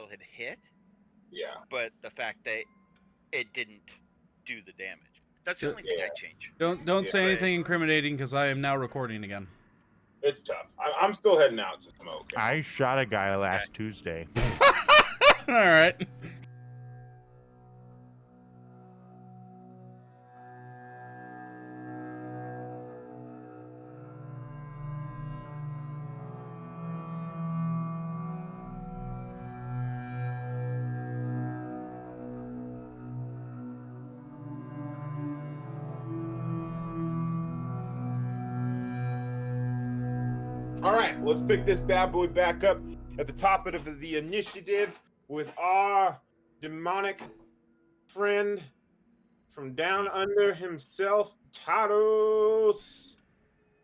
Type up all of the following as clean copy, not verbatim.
had hit. Yeah. But the fact that it didn't do the damage. That's the only thing I change. Don't say anything incriminating because I am now recording again. It's tough. I'm still heading out to smoke. I shot a guy last Tuesday. All right. All right, let's pick this bad boy back up at the top of the initiative with our demonic friend from down under himself, Tados.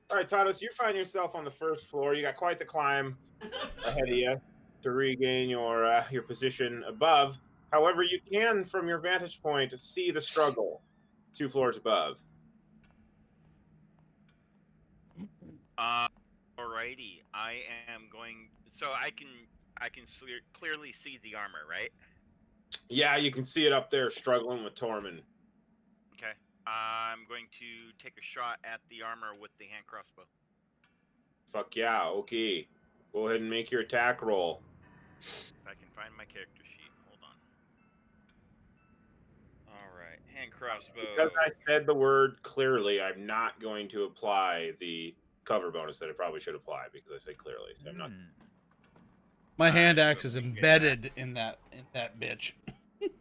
All right, Tados, you find yourself on the first floor. You got quite the climb ahead of you to regain your position above. However, you can, from your vantage point, see the struggle 2 floors above. Alrighty, I am going. So I can clearly see the armor, right? Yeah, you can see it up there struggling with Tormund. Okay. I'm going to take a shot at the armor with the hand crossbow. Fuck yeah, okay. Go ahead and make your attack roll. If I can find my character sheet. Hold on. Alright, hand crossbow. Because I said the word clearly, I'm not going to apply the cover bonus that I probably should apply because I said clearly. So I'm not. My hand axe is embedded in that bitch.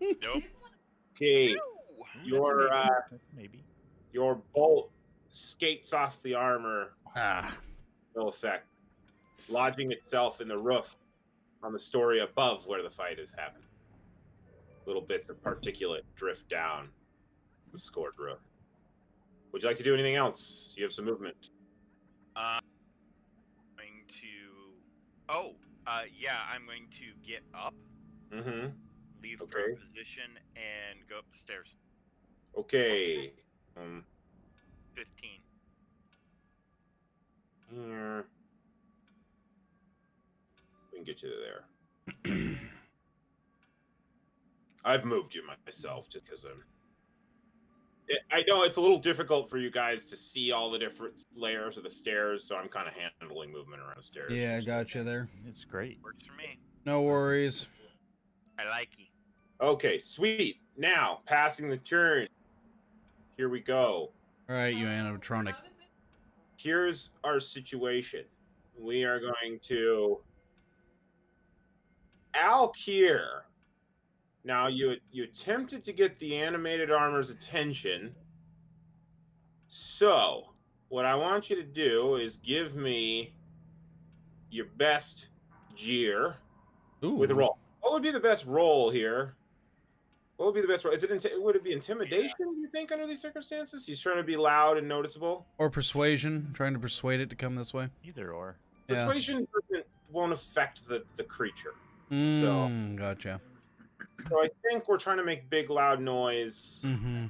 Nope. Okay. Your maybe. Your bolt skates off the armor. Ah. No effect. Lodging itself in the roof on the story above where the fight is happening. Little bits of particulate drift down the scored roof. Would you like to do anything else? You have some movement. Going to. Oh, yeah, I'm going to get up, Mm-hmm. leave current position, and go up the stairs. Okay. 15. Here. We can get you there. I've moved you myself just because I know it's a little difficult for you guys to see all the different layers of the stairs, so I'm kind of handling movement around the stairs. Yeah, I got you there. It's great. Works for me. No worries. I like you. Okay, sweet. Now, passing the turn. Here we go. All right, you animatronic. Here's our situation. We are going to Alkier. Now, you attempted to get the animated armor's attention. So, what I want you to do is give me your best jeer with a roll. What would be the best roll here? What would be the best roll? Would it be intimidation, do you think, under these circumstances? He's trying to be loud and noticeable? Or persuasion, trying to persuade it to come this way. Either or. Persuasion won't affect the creature. Gotcha. So I think we're trying to make big, loud noise. Mm-hmm.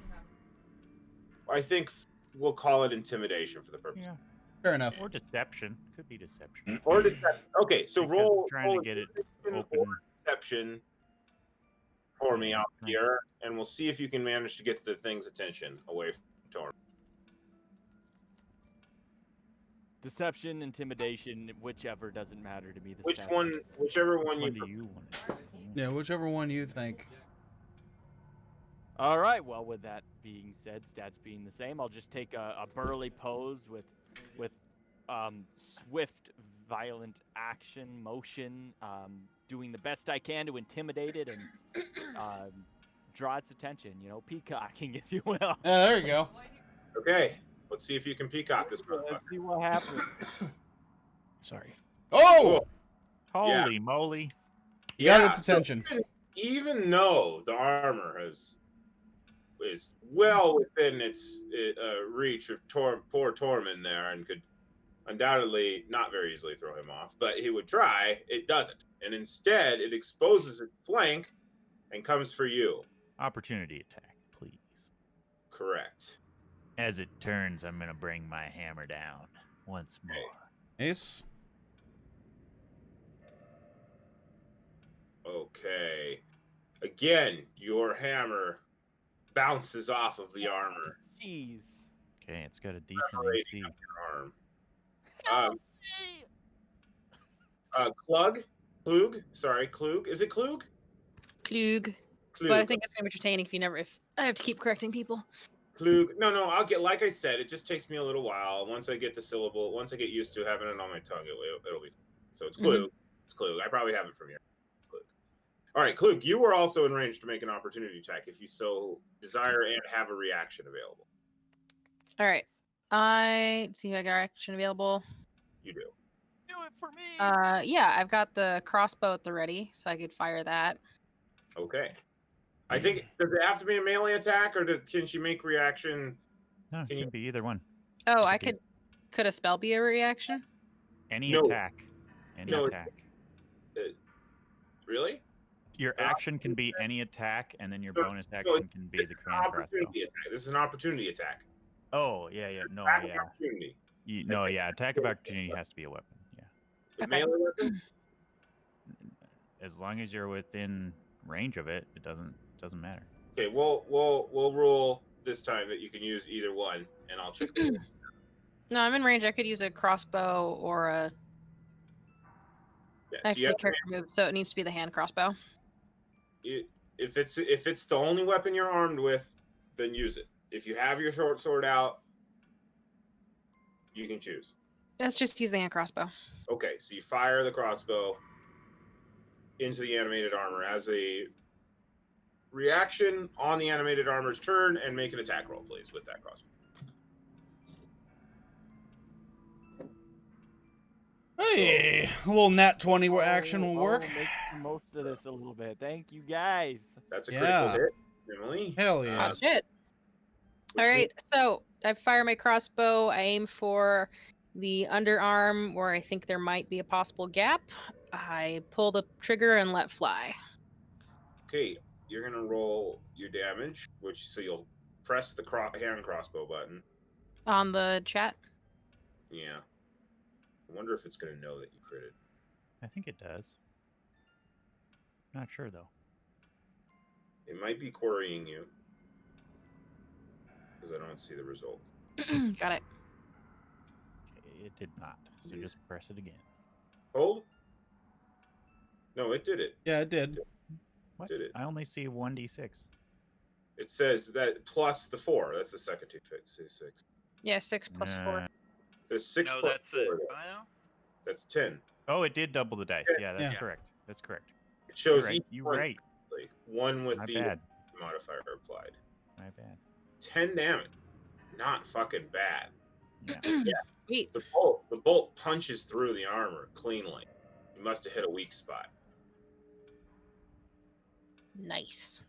I think we'll call it intimidation for the purpose. Yeah. Fair enough. Or deception. Could be deception. Or deception. Okay, so Because roll trying to get it open. or deception for me out here, and we'll see if you can manage to get the thing's attention away from Torm. Deception, intimidation, whichever doesn't matter to me. Whichever one do you want to do? Yeah, whichever one you think. All right. Well, with that being said, stats being the same, I'll just take a burly pose with swift, violent action, motion, doing the best I can to intimidate it and draw its attention. You know, peacocking, if you will. Yeah, there you go. Okay, let's see if you can peacock this motherfucker. Let's see what happens. Sorry. Oh! Holy moly. You got its attention. So even though the armor is well within its reach of poor Tormund there and could undoubtedly not very easily throw him off, but he would try, it doesn't. And instead, it exposes its flank and comes for you. Opportunity attack, please. Correct. As it turns, I'm going to bring my hammer down once more. Ace. Okay. Again, your hammer bounces off of the armor, Jeez. Okay, it's got a decent perforating AC. up your arm. Help Um, me! Klug? Sorry, Klug. Is it Klug? Klug. Klug. But I think it's gonna be entertaining if I have to keep correcting people. Klug. No, I'll get, like I said, it just takes me a little while. Once I get used to having it on my tongue, it'll be fine. So it's Klug. It's Klug. I probably have it from here. It's Klug. All right, Klug, you were also in range to make an opportunity attack if you so desire and have a reaction available. All right. Let's see if I got action available. You do. Do it for me! Yeah, I've got the crossbow at the ready, so I could fire that. Okay. I think, does it have to be a melee attack, or can she make reaction? No, it Can can you- be either one. Oh, I Okay. could a spell be a reaction? Any No. attack. Any No. attack. Really? Your action can be any attack, and then your No, bonus no, action can be This the is an cran crossbow. opportunity attack. This is an opportunity attack. Oh, yeah. No, Attack of yeah. opportunity. No, yeah. Attack of opportunity has to be a weapon. Yeah. The Okay. melee weapon? As long as you're within range of it, it doesn't matter. Okay, we'll rule this time that you can use either one, and I'll check. No, I'm in range. I could use a crossbow or a Yeah, so you actually have character move, so it needs to be the hand crossbow. if it's the only weapon you're armed with, then use it. If you have your short sword out, you can choose. Let's just use the hand crossbow. Okay, so you fire the crossbow into the animated armor as a reaction on the animated armor's turn, and make an attack roll, please, with that crossbow. Hey, a little nat 20 where action will work. Make the most of this a little bit. Thank you, guys. That's a critical Yeah. hit, Emily. Hell yeah. Oh shit! Which All right, so I fire my crossbow. I aim for the underarm where I think there might be a possible gap. I pull the trigger and let fly. Okay, you're gonna roll your damage, so you'll press the hand crossbow button. On the chat. Yeah. I wonder if it's gonna know that you critted. I think it does. Not sure though. It might be querying you because I don't see the result. Got it. Okay, it did not. So Yes. just press it again. Hold. No, it did it. Yeah, it did. What? Did it? I only see 1d6. It says that plus the 4. That's the second two fix. 6. Yeah, 6 plus 4. Uh, There's 6 No, plus that's 4. a. there. Well, That's 10. Oh, it did double the dice. Yeah, that's Yeah. correct. That's correct. It shows You're right. each You're one right. separately. One with My the bad. modifier applied. My bad. 10 damage. Not fucking bad. Yeah. Sweet. The bolt punches through the armor cleanly. You must have hit a weak spot. Nice.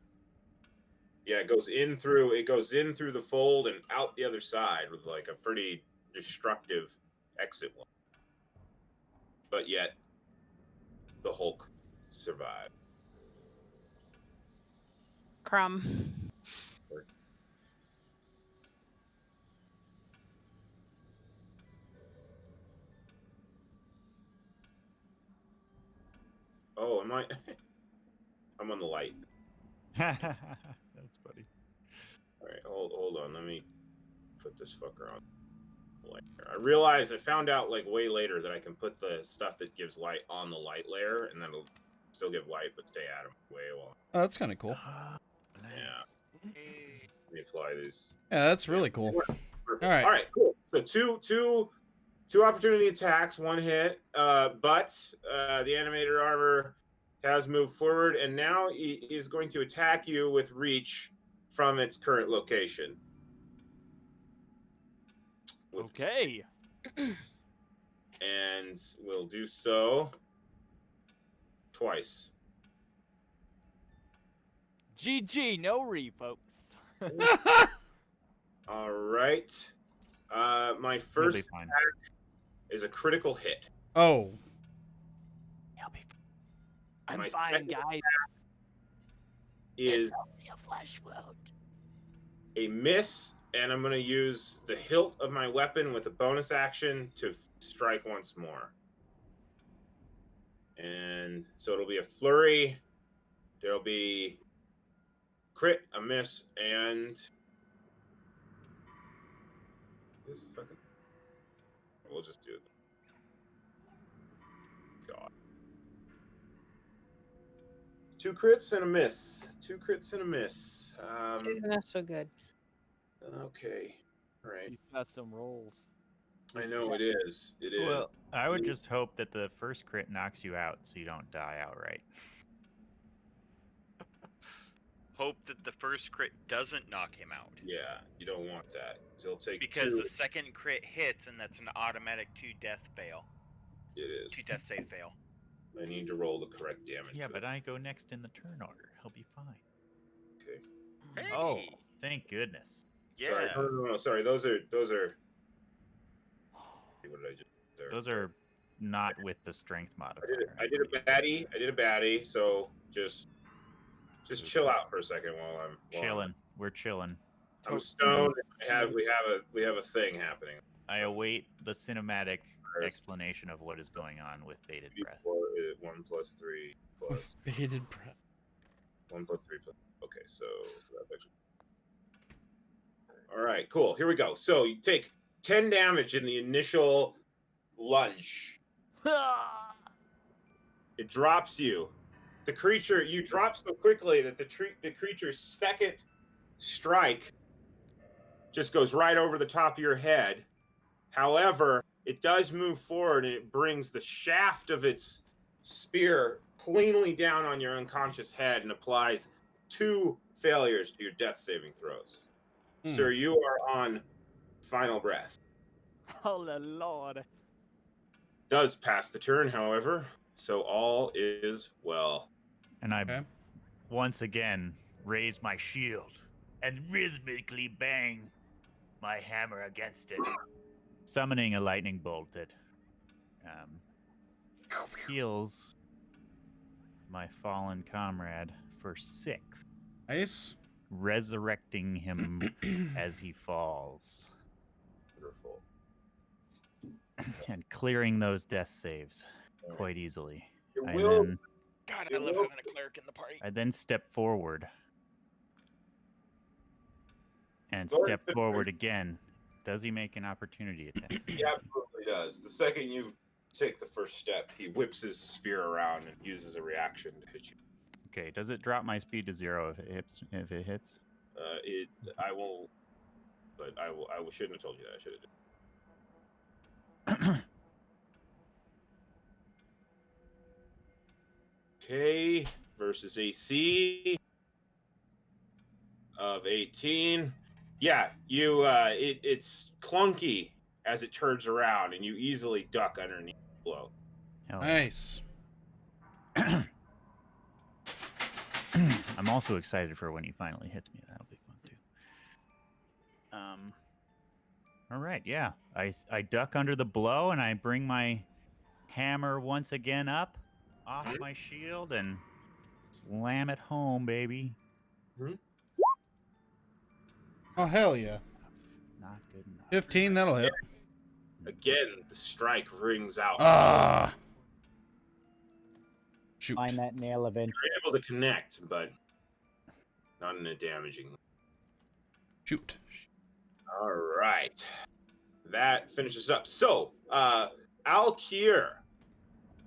Yeah, it goes in through the fold and out the other side with like a pretty destructive exit one. But yet the Hulk survived. Crumb. Oh, am I? I'm on the light. That's funny. All right, hold on. Let me put this fucker on. I realized I found out like way later that I can put the stuff that gives light on the light layer, and then it'll still give light but stay at him way long. Oh, that's kind of cool. Yeah. Let me apply these. Yeah, that's really cool. Perfect. All right. All right, cool. So two opportunity attacks, one hit. But the animated armor has moved forward, and now he is going to attack you with reach from its current location. Okay. And we'll do so twice. GG, no re, folks. All right. My He'll first be fine. is a critical hit. Oh, He'll be I'm My fine, second guys. Is Only a flesh wound. a miss, and I'm going to use the hilt of my weapon with a bonus action to strike once more. And so it'll be a flurry There'll be crit, a miss, and this fucking. We'll just do it. God. 2 crits and a miss. 2 crits and a miss. Isn't that so good? Okay. All right. He's got some rolls. I know it is. It is. Well, I would just hope that the first crit knocks you out so you don't die outright. Hope that the first crit doesn't knock him out. Yeah, you don't want that. So he'll take Because 2. the second crit hits, and that's an automatic 2 death fail. It is. 2 death save fail. I need to roll the correct damage. Yeah, for but that. I go next in the turn order. He'll be fine. Okay. Hey. Oh, thank goodness. Yeah. Sorry. No. Sorry. Those are. What did I just? There. Those are not with the strength modifier. I did a baddie. So just chill out for a second while I'm Chilling. We're chilling. I'm stoned. We have a thing happening. I await the cinematic explanation of what is going on with bated breath. 1 plus 3 plus With bated breath. 1 plus 3 plus. Okay, so that's actually. All right, cool. Here we go. So you take 10 damage in the initial lunge. It drops you. The creature, you drop so quickly that the creature's second strike just goes right over the top of your head. However, it does move forward and it brings the shaft of its spear cleanly down on your unconscious head and applies 2 failures to your death saving throws. Sir, you are on final breath. Oh, the Lord. Does pass the turn, however, so all is well. And I Okay. once again raise my shield and rhythmically bang my hammer against it, summoning a lightning bolt that heals my fallen comrade for 6, Nice. resurrecting him as he falls Wonderful. and clearing those death saves quite easily. Your I will. then, God, I love having a cleric in the party. I then step forward and Go ahead, step finish forward again. Does he make an opportunity attack? He absolutely does. The second you take the first step, he whips his spear around and uses a reaction to hit you. Okay, does it drop my speed to 0 if it hits? I will, but I shouldn't have told you that. I should have. Okay, versus AC of 18. Yeah, you. It's clunky as it turns around, and you easily duck underneath the blow. Hell, Nice. I'm also excited for when he finally hits me. That'll be fun too. All right, yeah. I duck under the blow and I bring my hammer once again up off my shield and slam it home, baby. Oh, hell yeah. Not good enough. 15, that'll hit. Again, the strike rings out. Ah. Shoot. Find that nail eventually. You're able to connect, but not in a damaging. Shoot. All right, that finishes up. So, Alkier,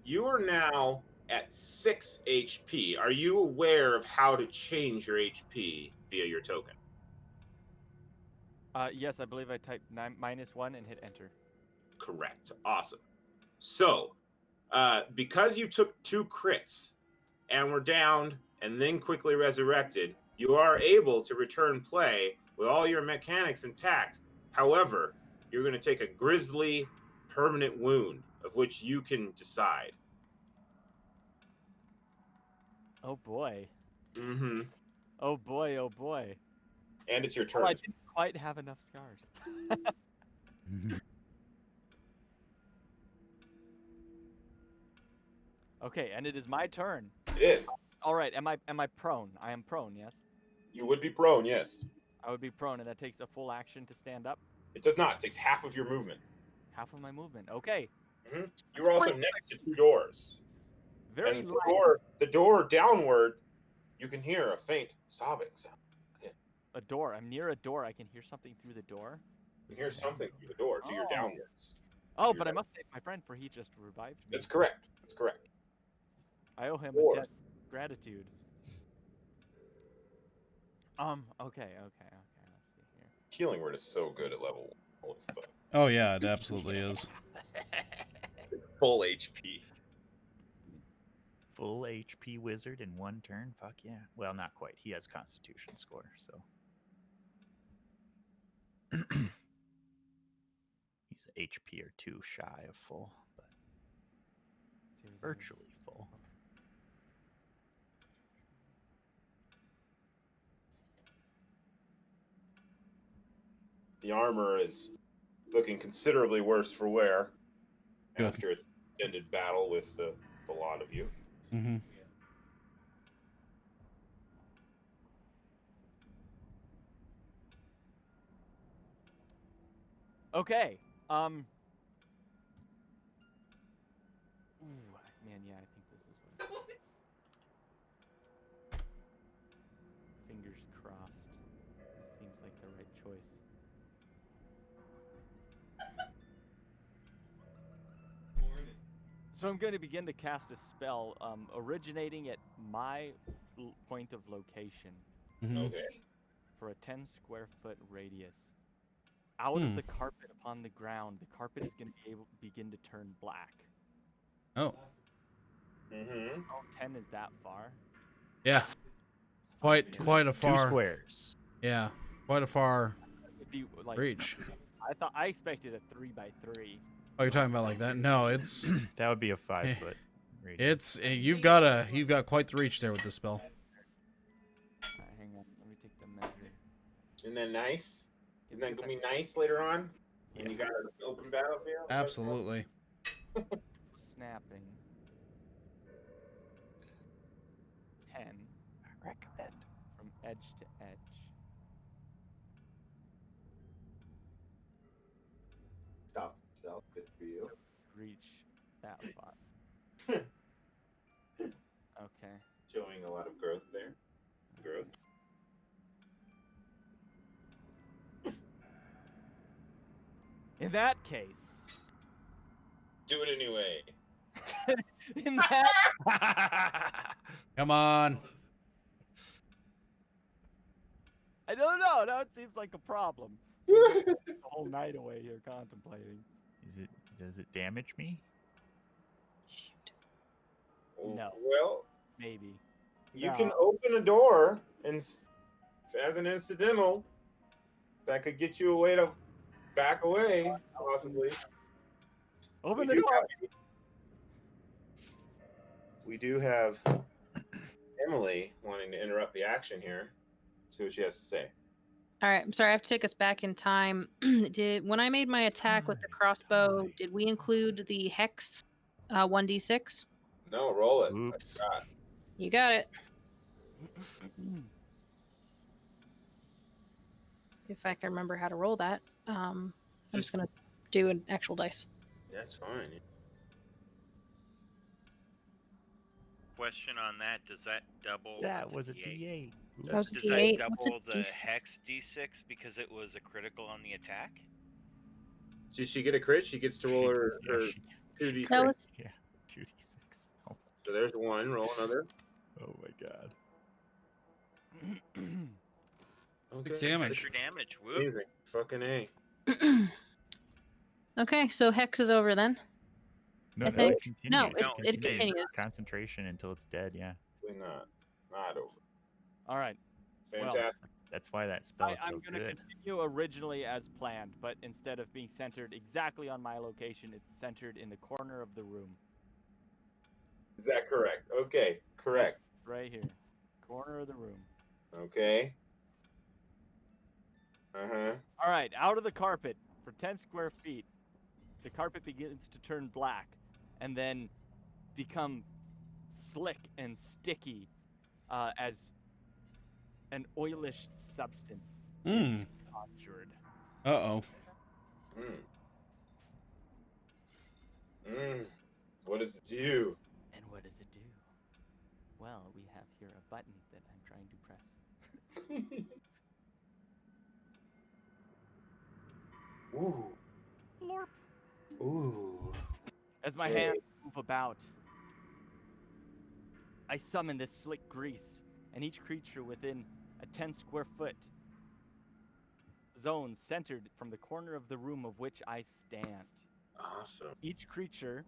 you are now at 6 HP. Are you aware of how to change your HP via your token? Yes, I believe I typed -1 and hit enter. Correct. Awesome. So, because you took 2 crits and were downed and then quickly resurrected, you are able to return play with all your mechanics intact. However, you're going to take a grisly permanent wound of which you can decide. Oh boy. Mm-hmm. Oh boy. Oh boy. And it's your Oh, turn. I didn't quite have enough scars. Okay, and it is my turn. It is. All right, am I prone? I am prone, yes. You would be prone, yes. I would be prone, and that takes a full action to stand up. It does not. It takes half of your movement. Half of my movement. Okay. You are also next to 2 doors. Very And light. the door downward You can hear a faint sobbing sound. A door. I'm near a door. I can hear something through the door. You can hear something through the door to your Oh. downwards. Oh, To but I your must save my friend, for he just revived me. That's correct. That's correct. I owe him Or- a debt of gratitude. Okay. Let's see here. Healing word is so good at level 1. Holy fuck. Oh yeah, it absolutely is. Full HP. Full HP wizard in 1 turn. Fuck yeah. Well, not quite. He has Constitution score, so. He's HP or 2 shy of full, but virtually full. The armor is looking considerably worse for wear Good. after its ended battle with the lot of you. Mm-hmm. Okay. Ooh, man, yeah, I think this is what. Fingers crossed. This seems like the right choice. So I'm going to begin to cast a spell, originating at my point of location Mm-hmm. Okay. for a 10 square foot radius. Out of the carpet upon the ground, the carpet is going to begin to turn black. Oh. Mm-hmm. Oh, 10 is that far? Yeah. Quite a 2 far. squares. Yeah. Quite a far It'd be like reach. I expected a 3x3. Oh, you're talking about like that? No, it's That would be a 5-foot radius. you've got quite the reach there with this spell. Alright, hang on. Let me take the measure. Isn't that nice? Isn't that gonna be nice later on? When you got an open battlefield? Absolutely. Snapping. 10 I recommend. from edge to edge. Stop yourself. Good for you. Reach that far. Okay. Showing a lot of growth there. Growth. In that case, Do it anyway. in that, Come on. I don't know. Now it seems like a problem. The whole night away here contemplating. Does it damage me? No. Well, Maybe. you No. can open a door, and as an incidental, that could get you a way to back away, possibly. Open We the do door. We do have Emily wanting to interrupt the action here. See what she has to say. All right, I'm sorry. I have to take us back in time. When I made my attack with the crossbow, did we include the hex 1d6? No, roll it. Oops. You got it. If I can remember how to roll that. I'm just gonna do an actual dice. That's fine. Question on that: does that double? That the was a D8? D8. Oops. That was a Does D8. that What's a double the D6? hex D6 because it was a critical on the attack? Did she get a crit? She gets to roll her 2d6. That was Yeah, 2d6. Oh, So there's one. Roll another. oh my god. Okay. 6 damage. Extra damage. Whoop. Amazing. Fucking A. okay. So hex is over then. No, I think- it no, continues. it continues. Concentration until it's dead, yeah. Probably not. Not over. All right. Well, Fantastic. That's why that spell is I'm so going to good. continue originally as planned, but instead of being centered exactly on my location, it's centered in the corner of the room. Is that correct? Okay. Correct. Right here. Corner of the room. Okay. Uh-huh. All right, out of the carpet for 10 square feet. The carpet begins to turn black and then become slick and sticky as an oilish substance is conjured. Uh-oh. What does it do? And what does it do? Well, we have here a button that I'm trying to press. Ooh. Lorp. Ooh. As my Okay. hands move about, I summon this slick grease, and each creature within a 10 square foot zone centered from the corner of the room of which I stand. Awesome. Each creature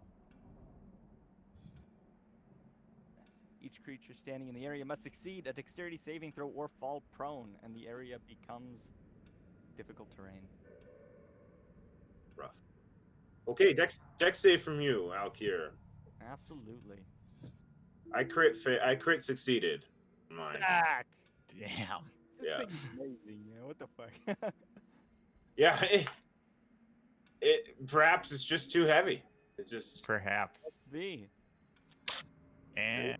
standing in the area must succeed a dexterity saving throw or fall prone, and the area becomes difficult terrain. Rough. Okay, dex save from you, Alkir. Absolutely. I crit succeeded. Mine. Back! Damn. This Yeah. thing's amazing, man. What the fuck? Yeah, it perhaps it's just too heavy. It's just Perhaps. Me. And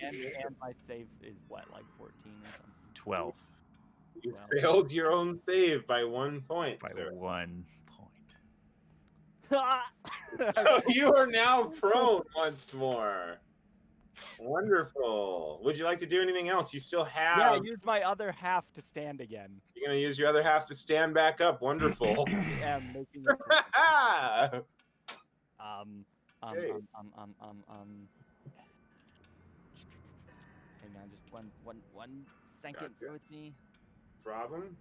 And my save is what, like 14 or something? 12 you Well. failed your own save by 1 point, by sir. 1 point. So you are now prone once more. Wonderful. Would you like to do anything else? You still have. Yeah, use my other half to stand again. You're gonna use your other half to stand back up. Wonderful. Yeah, I'm making it. Okay. Hang on, just one second. Gotcha. Bear with me. Problem?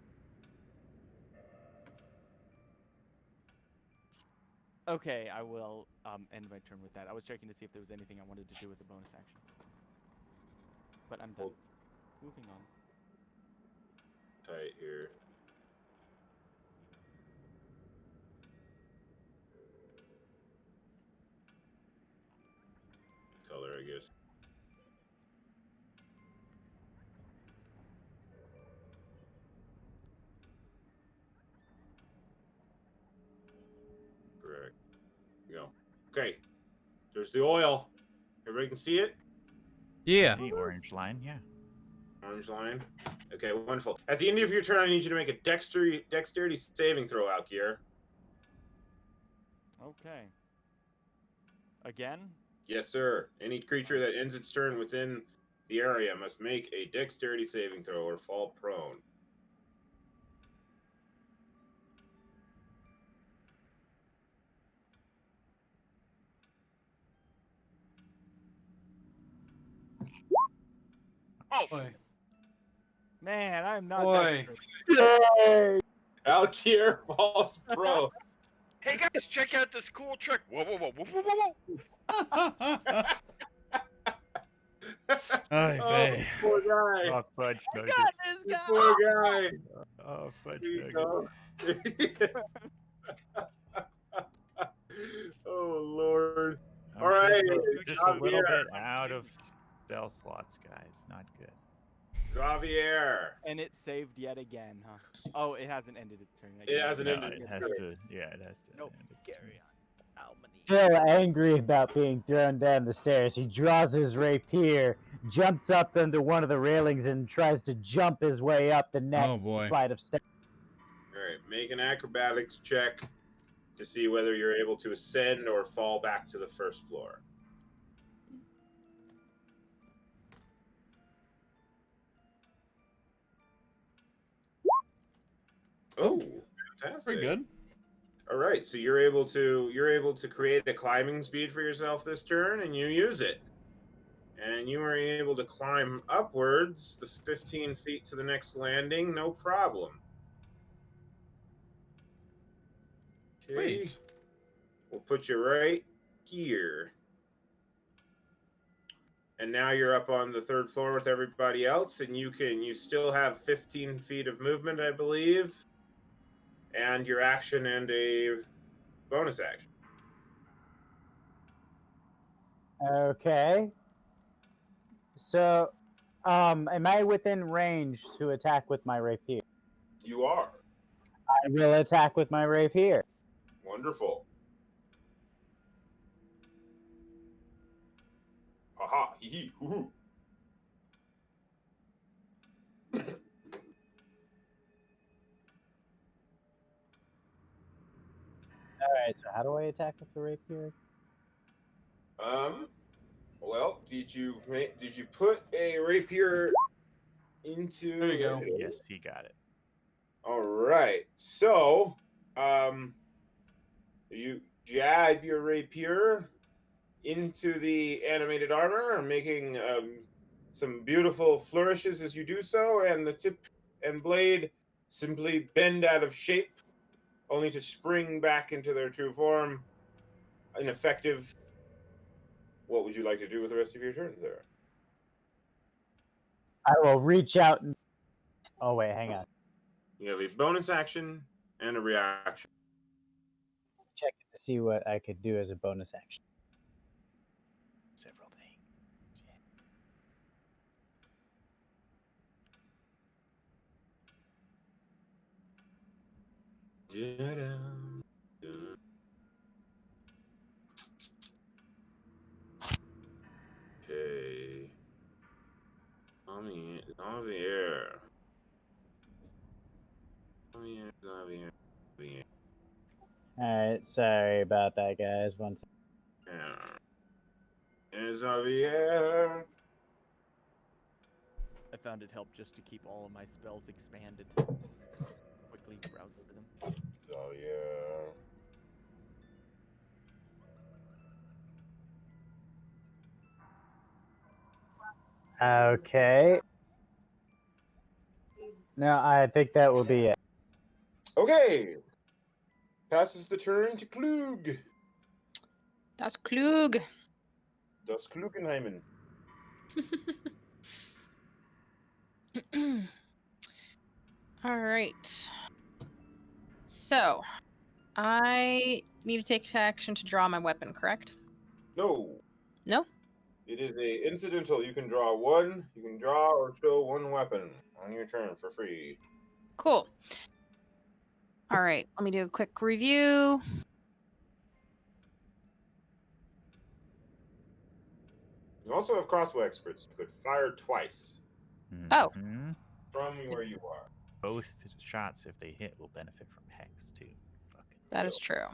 Okay, I will end my turn with that. I was checking to see if there was anything I wanted to do with the bonus action. But I'm done. Moving on. Tight here. Color, I guess. Correct. Go. Okay. There's the oil. Everybody can see it? Yeah. The orange line, yeah. Orange line. Okay, wonderful. At the end of your turn, I need you to make a dexterity saving throw, Alkier. Okay. Again? Yes, sir. Any creature that ends its turn within the area must make a dexterity saving throw or fall prone. Oh, Boy. Man, I'm not Boy. dexterous. Alkier falls prone. hey guys, check out this cool trick. Whoa, whoa, whoa, whoa, whoa, whoa, whoa. Ay, Oh, vey. poor guy. Oh, fudge I nugget. got this guy! Poor guy. Oh, fudge Here you nugget. go. Oh, Lord. I'm All right, just a little Javier. bit out of spell slots, guys. Not good. Xavier. And it saved yet again, huh? Oh, it hasn't ended its turn. It hasn't No, ended it its has turn. to. Yeah, it has to. Nope. end its Carry turn. on. How many? Still angry about being thrown down the stairs, he draws his rapier, jumps up into one of the railings, and tries to jump his way up the next boy. flight of steps. All right, make an acrobatics check to see whether you're able to ascend or fall back to the first floor. Oh, fantastic! Pretty good. All right, so you're able to create a climbing speed for yourself this turn, and you use it. And you are able to climb upwards the 15 feet to the next landing, no problem. Okay, Sweet. we'll put you right here. And now you're up on the third floor with everybody else, and you still have 15 feet of movement, I believe, and your action and a bonus action. Okay. So, am I within range to attack with my rapier? You are. I will attack with my rapier. Wonderful. Haha, hee hee, hoo hoo. Alright, so how do I attack with the rapier? Well, did you put a rapier into? There you go. Yes, he got it. All right. So, you jab your rapier into the animated armor, making some beautiful flourishes as you do so, and the tip and blade simply bend out of shape, only to spring back into their true form. Ineffective. What would you like to do with the rest of your turn there? I will reach out and. Oh wait, hang on. You have a bonus action and a reaction. Check to see what I could do as a bonus action. Several things. Okay. On the air. All right, sorry about that, guys. One second. Is Javier. I found it helped just to keep all of my spells expanded. Quickly browse over them. Javier. Okay. No, I think that will be it. Okay. Passes the turn to Klug. Das klug. Das Klugenheimen. All right. So, I need to take action to draw my weapon, correct? No. No? It is a incidental. You can draw one. You can draw or show one weapon on your turn for free. Cool. All right, let me do a quick review. You also have crossbow experts. You could fire twice Oh. Mhm. from where you are. Both shots, if they hit, will benefit from hex too. Fucking That is true.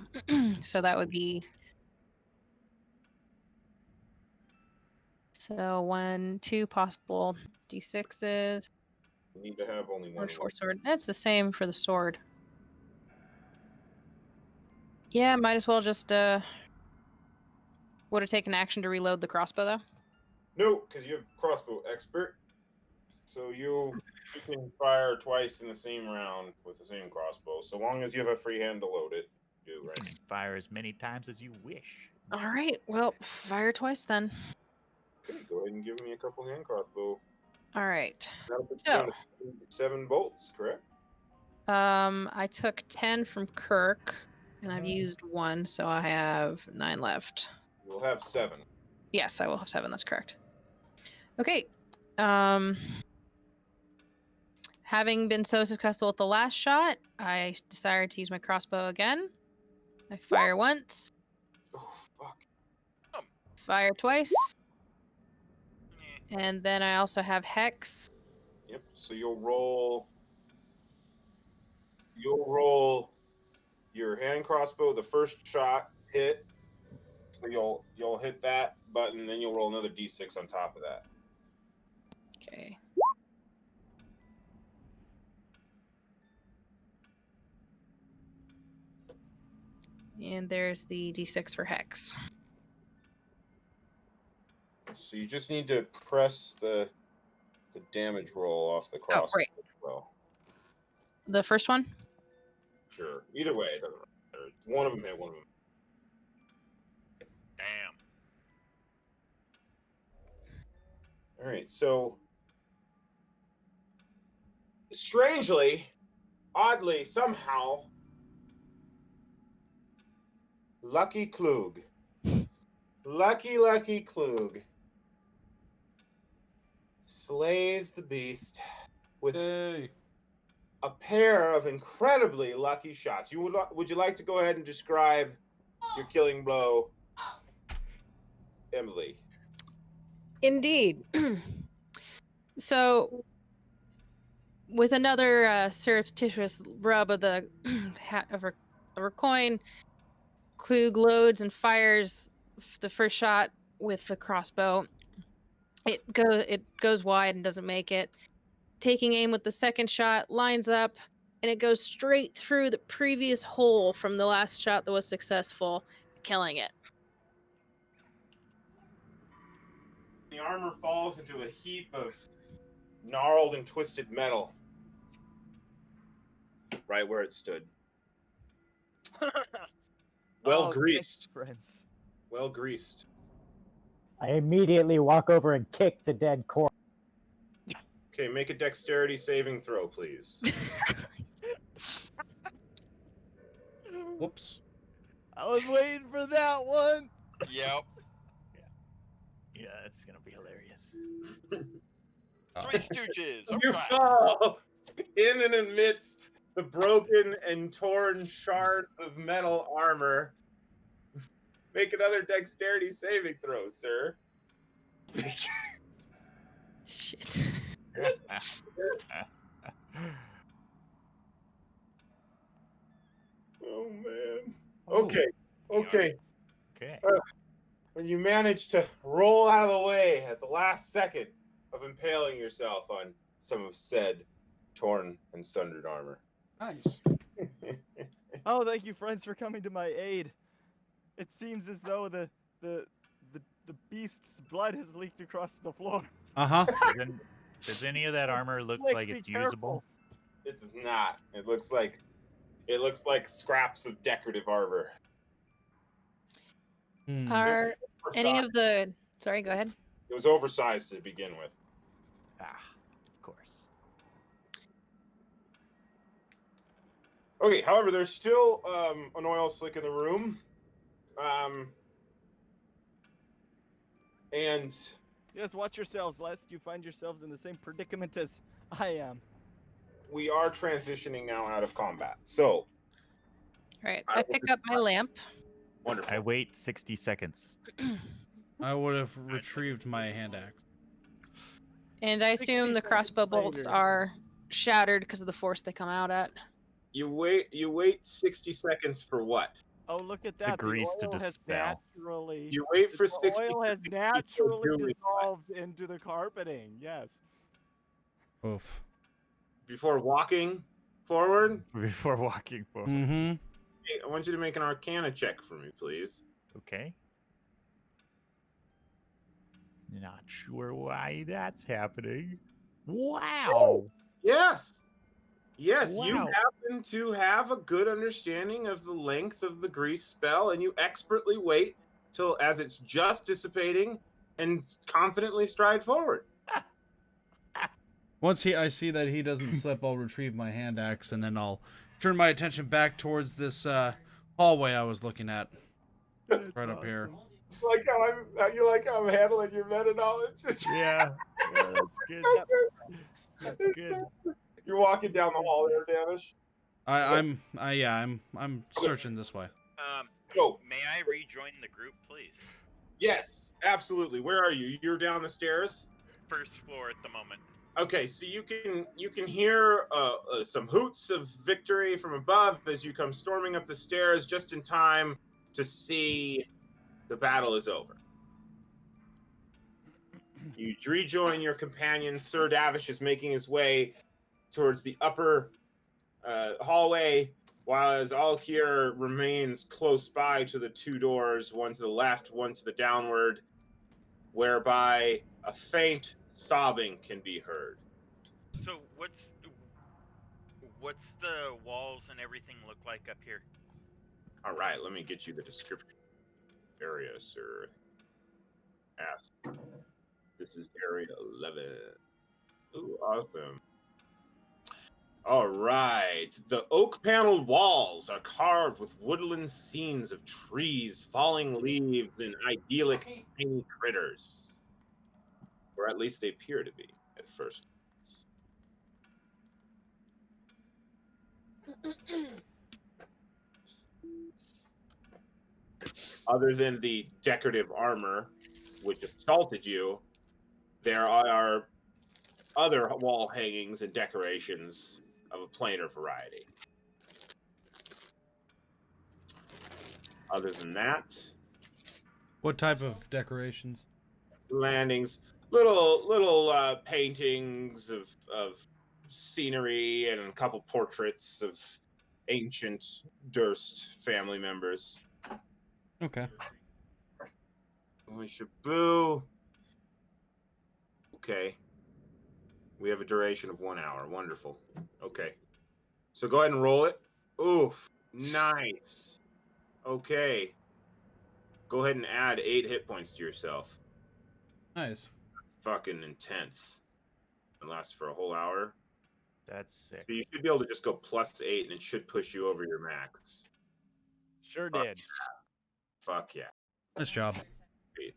So that would be. So 1, 2 possible d6s. You need to have only Or one. short sword. It's the same for the sword. Yeah, might as well just would have taken action to reload the crossbow though. No, because you have crossbow expert. So you can fire twice in the same round with the same crossbow, so long as you have a free hand to load it. Do You right. can fire as many times as you wish. All right, well, fire twice then. Okay, go ahead and give me a couple hand crossbow. All right. That'll put you So, down to 7 bolts, correct? I took 10 from Kirk, and I've Mhm. used 1, so I have 9 left. You'll have 7. Yes, I will have 7. That's correct. Okay. Having been so successful at the last shot, I decided to use my crossbow again. I fire once, Oh fuck! fire twice, Eh. and then I also have hex. Yep. So you'll roll. Your hand crossbow. The first shot hit. So you'll hit that button, then you'll roll another d6 on top of that. Okay. And there's the d6 for hex. So you just need to press the damage roll off the crossbow. right. Well, The first one? sure. Either way, it doesn't matter. One of them hit, one of them. Damn. All right. So strangely, oddly, somehow, Lucky Klug. Lucky Klug slays the beast with Yay. a pair of incredibly lucky shots. Would you like to go ahead and describe your killing blow, Emily? Indeed. So, with another surreptitious rub of the hat of her coin, Klug loads and fires the first shot with the crossbow. It goes wide and doesn't make it. Taking aim with the second shot, lines up, and it goes straight through the previous hole from the last shot that was successful, killing it. The armor falls into a heap of gnarled and twisted metal, right where it stood. Well Oh, greased. thanks, friends. Well greased. I immediately walk over and kick the dead corpse. Okay, make a dexterity saving throw, please. Whoops. I was waiting for that one. Yep. Yeah, it's gonna be hilarious. Three Stooges. You All right. fall in and amidst the broken and torn shards of metal armor. Make another dexterity saving throw, sir. Shit. Oh man. Okay. Okay. Okay. When you manage to roll out of the way at the last second of impaling yourself on some of said torn and sundered armor. Nice. Oh, thank you, friends, for coming to my aid. It seems as though the beast's blood has leaked across the floor. Uh-huh. Does any of that armor look Slick, like be it's usable? It's not. It looks like scraps of decorative armor. Hmm. Are any Oversized. of the... Sorry, go ahead. It was oversized to begin with. Ah, of course. Okay, however, there's still an oil slick in the room. And Yes, watch yourselves, lest you find yourselves in the same predicament as I am. we are transitioning now out of combat. So, Right. I I will pick just- up my lamp. wonderful. I wait 60 seconds. I would have retrieved my hand axe. And I 60 assume the crossbow seconds bolts later. are shattered because of the force they come out at. You wait 60 seconds for what? Oh, look at that. grease to oil has dispel. naturally... You wait for the 60 oil has seconds before naturally doing what? dissolved into the carpeting. Yes. Oof. Before walking forward. Before walking forward. Mm-hmm. Hey, I want you to make an Arcana check for me, please. Okay. Not sure why that's happening. Wow. Yes. Yes, you Wow. happen to have a good understanding of the length of the grease spell, and you expertly wait till as it's just dissipating and confidently stride forward. Once I see that he doesn't slip, I'll retrieve my hand axe and then I'll turn my attention back towards this hallway I was looking at. Right up here. You like how I'm handling your meta knowledge? Yeah. Yeah, that's good. That's good. You're walking down the hall there, Danish. I'm searching this way. Go. May I rejoin the group, please? Yes, absolutely. Where are you? You're down the stairs? First floor at the moment. Okay, so you can hear some hoots of victory from above as you come storming up the stairs just in time to see the battle is over. You rejoin your companion. Sir Davish is making his way towards the upper hallway, while as Alkir remains close by to the two doors, one to the left, one to the downward, whereby a faint sobbing can be heard. So what's the walls and everything look like up here? All right, let me get you the description. Area, sir. Ask. This is area 11. Ooh, awesome. All right. The oak-paneled walls are carved with woodland scenes of trees, falling leaves, and idyllic tiny critters. Or at least they appear to be at first glance. Other than the decorative armor, which assaulted you, there are other wall hangings and decorations of a plainer variety. Other than that, What type of decorations? landings, little paintings of scenery and a couple portraits of ancient Durst family members. Okay. Holy Shaboo. Okay. We have a duration of 1 hour. Wonderful. Okay. So go ahead and roll it. Oof. Nice. Okay. Go ahead and add 8 hit points to yourself. Nice. Fucking intense. It lasts for a whole hour. That's sick. So you should be able to just go +8 and it should push you over your max. Sure Fuck did. Fuck yeah. Nice job.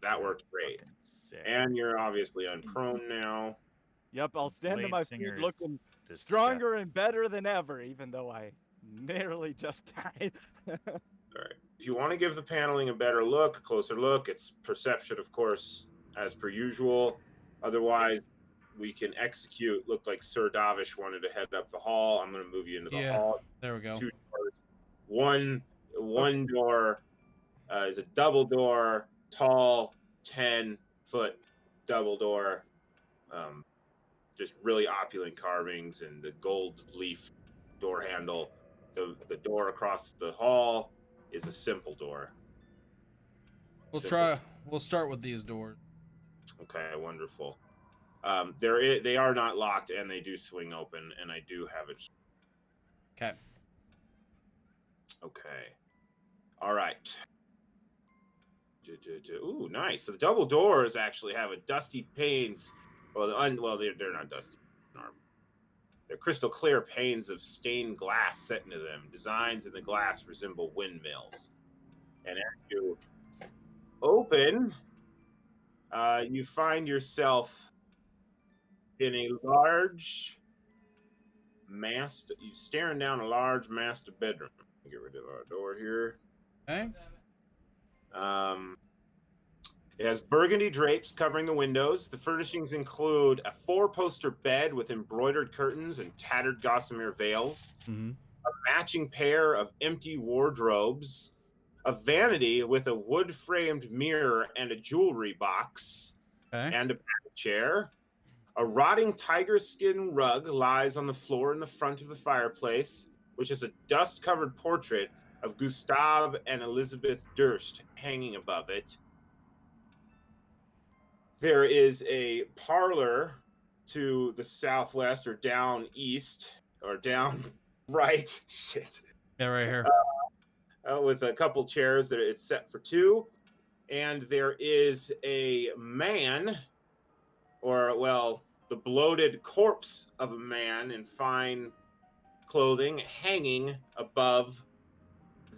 That worked great. Fucking sick. And you're obviously unprone now. Yep, I'll stand to Blade my feet Singer is looking disgusting. stronger and better than ever, even though I nearly just died. All right. If you want to give the paneling a better look, a closer look, it's perception, of course, as per usual. Otherwise, we can execute. Looked like Sir Davish wanted to head up the hall. I'm going to move you into the Yeah. hall. There we go. 2 doors. One door is a double door, tall, 10-foot double door. Just really opulent carvings and the gold leaf door handle. The door across the hall is a simple door. We'll start with these doors. Okay, wonderful. They are not locked and they do swing open, and I do have it. Okay. Okay. All right. Ooh, nice. So the double doors actually have a dusty panes. Well, they're not dusty. They're crystal clear panes of stained glass set into them. Designs in the glass resemble windmills. And as you open, you find yourself in a large you're staring down a large master bedroom. Get rid of our door here. Okay. It has burgundy drapes covering the windows. The furnishings include a 4-poster bed with embroidered curtains and tattered gossamer veils, Mm-hmm. a matching pair of empty wardrobes, a vanity with a wood-framed mirror and a jewelry box, Okay. and a back chair. A rotting tiger skin rug lies on the floor in the front of the fireplace, which is a dust-covered portrait of Gustave and Elizabeth Durst hanging above it. There is a parlor to the southwest or down east or down right. Shit. Yeah, right here. With a couple chairs that it's set for 2. And there is a man, or, well, the bloated corpse of a man in fine clothing hanging above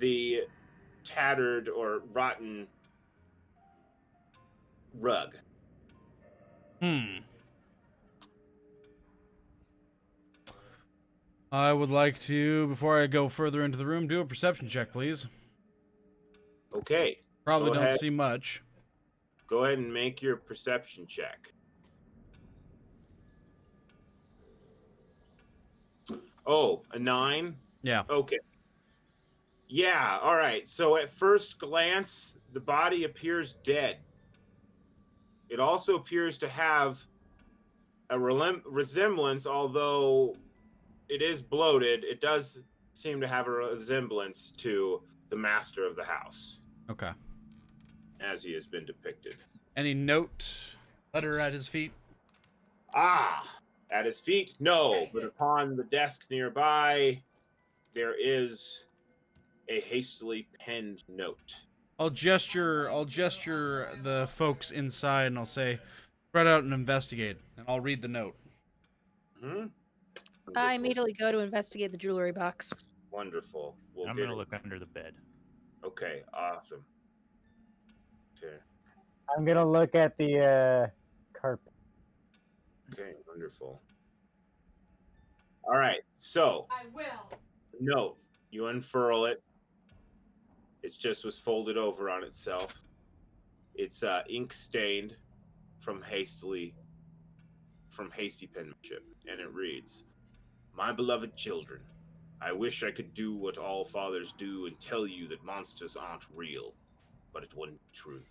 the tattered or rotten rug. I would like to, before I go further into the room, do a perception check, please. Okay. Probably Go don't ahead. see much. Go ahead and make your perception check. Oh, a 9? Yeah. Okay. Yeah, all right. So at first glance, the body appears dead. It also appears to have a resemblance, although it is bloated, it does seem to have a resemblance to the master of the house, Okay. as he has been depicted. Any note, letter at his feet? At his feet, no, but upon the desk nearby, there is a hastily penned note. I'll gesture the folks inside and I'll say, spread out and investigate. And I'll read the note. Hmm? I immediately go to investigate the jewelry box. Wonderful. I'm going to look under the bed. Okay, awesome. Okay, I'm gonna look at the carpet. okay, wonderful. All right, so I will. note, you unfurl it. It just was folded over on itself. It's ink stained from hasty penmanship, and it reads, "My beloved children, I wish I could do what all fathers do and tell you that monsters aren't real, but it wouldn't be true.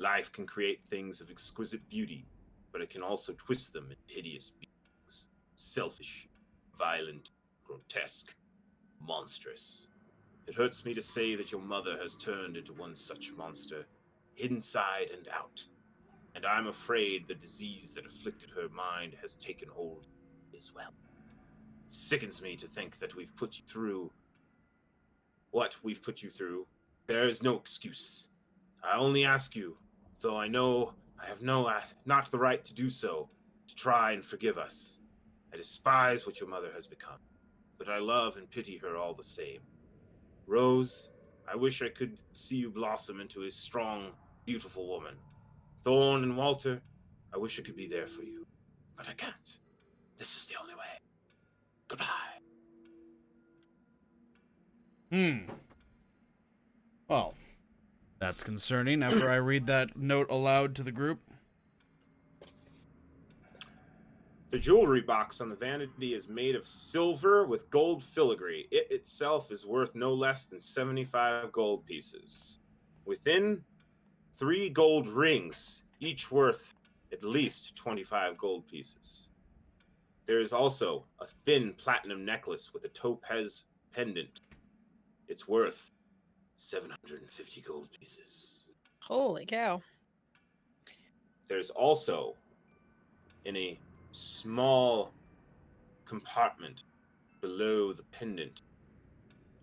Life can create things of exquisite beauty, but it can also twist them into hideous beings. Selfish, violent, grotesque, monstrous. It hurts me to say that your mother has turned into one such monster, inside and out. And I'm afraid the disease that afflicted her mind has taken hold as well. It sickens me to think that we've put you through what we've put you through. There is no excuse. I only ask you, though I know I have not the right to do so, to try and forgive us. I despise what your mother has become, but I love and pity her all the same. Rose, I wish I could see you blossom into a strong, beautiful woman. Thorn and Walter, I wish I could be there for you, but I can't. This is the only way. Goodbye. Well, that's concerning after I read that note aloud to the group. The jewelry box on the vanity is made of silver with gold filigree. It itself is worth no less than 75 gold pieces. Within, 3 gold rings, each worth at least 25 gold pieces. There is also a thin platinum necklace with a topaz pendant. It's worth 750 gold pieces. Holy cow. There's also, in a small compartment below the pendant,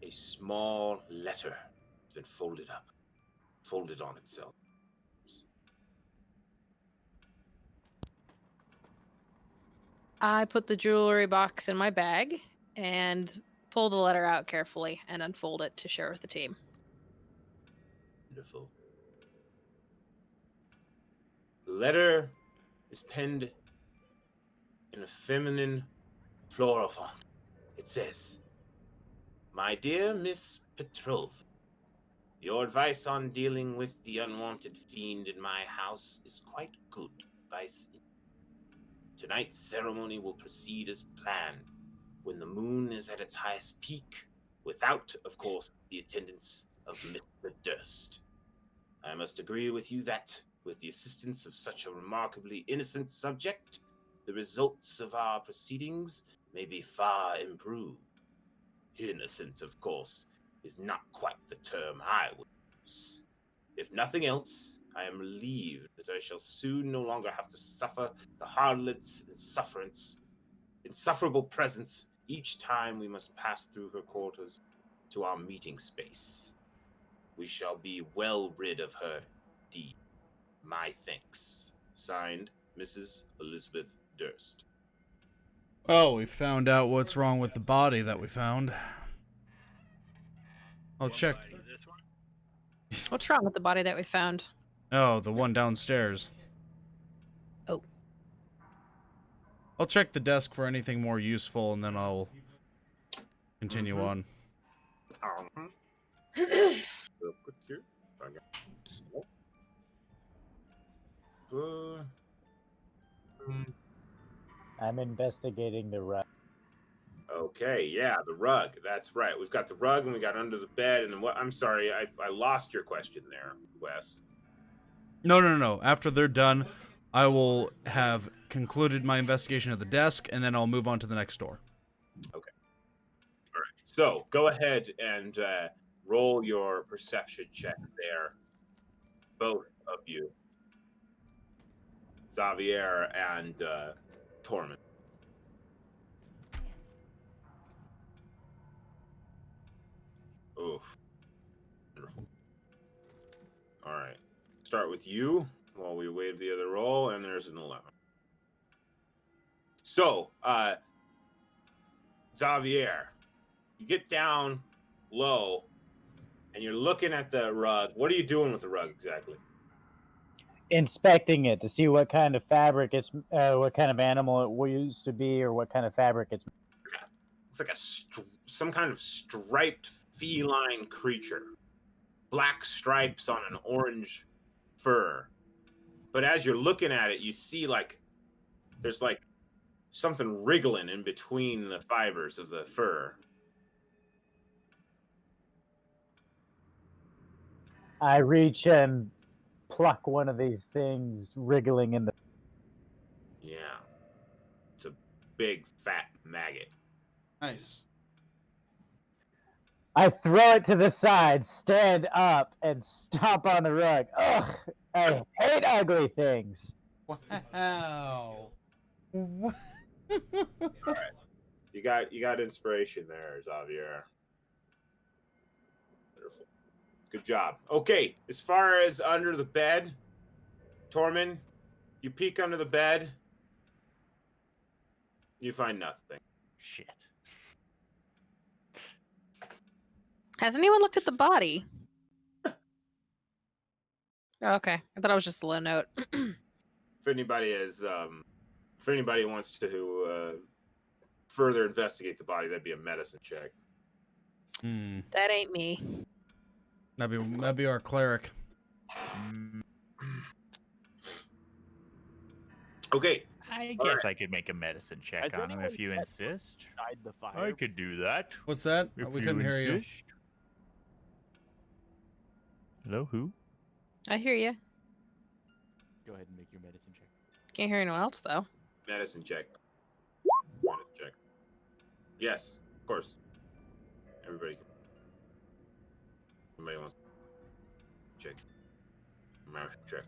a small letter has been folded up, folded on itself. I put the jewelry box in my bag and pull the letter out carefully and unfold it to share with the team. Wonderful. The letter is penned in a feminine floral font. It says, "My dear Miss Petrova, your advice on dealing with the unwanted fiend in my house is quite good advice. Tonight's ceremony will proceed as planned, when the moon is at its highest peak, without, of course, the attendance of Mr. Durst. I must agree with you that, with the assistance of such a remarkably innocent subject, the results of our proceedings may be far improved. Innocent, of course, is not quite the term I would use. If nothing else, I am relieved that I shall soon no longer have to suffer the harlot's insufferable presence each time we must pass through her quarters to our meeting space. We shall be well rid of her deed. My thanks." Signed, Mrs. Elizabeth Durst. Oh, we found out what's wrong with the body that we found. I'll What check. body? This one? What's wrong with the body that we found? Oh, the one downstairs. Oh. I'll check the desk for anything more useful, and then I'll continue on. Real quick here. I'm investigating the rug. Okay, yeah, the rug. That's right. We've got the rug and we got under the bed. And what? I'm sorry, I lost your question there, Wes. No. After they're done, I will have concluded my investigation of the desk, and then I'll move on to the next door. Okay. All right. So go ahead and roll your perception check there, both of you, Xavier and Torment. Oof. Wonderful. All right. Start with you while we wait the other roll, and there's an 11. So, Xavier, you get down low, and you're looking at the rug. What are you doing with the rug exactly? Inspecting it to see what kind of fabric it's, what kind of animal it used to be, or what kind of fabric it's. It's like some kind of striped feline creature. Black stripes on an orange fur. But as you're looking at it, you see there's something wriggling in between the fibers of the fur. I reach and pluck one of these things wriggling in the. Yeah. It's a big fat maggot. Nice. I throw it to the side, stand up, and stomp on the rug. Ugh! I hate ugly things. Wow. What? You got inspiration there, Xavier. Wonderful. Good job. Okay, as far as under the bed, Tormund, you peek under the bed. You find nothing. Shit. Has anyone looked at the body? Oh, okay, I thought it was just a low note. If anybody wants to further investigate the body, that'd be a medicine check. That ain't me. That'd be our cleric. Okay. I guess I could make a medicine check Has on him if anyone you yet insist. Tried the fire. I could do that. What's that? If We you couldn't hear you. insist. Hello, who? I hear you. Go ahead and make your medicine check. Can't hear anyone else though. Medicine check. Medicine check. Yes, of course. Everybody wants to check. Medicine check.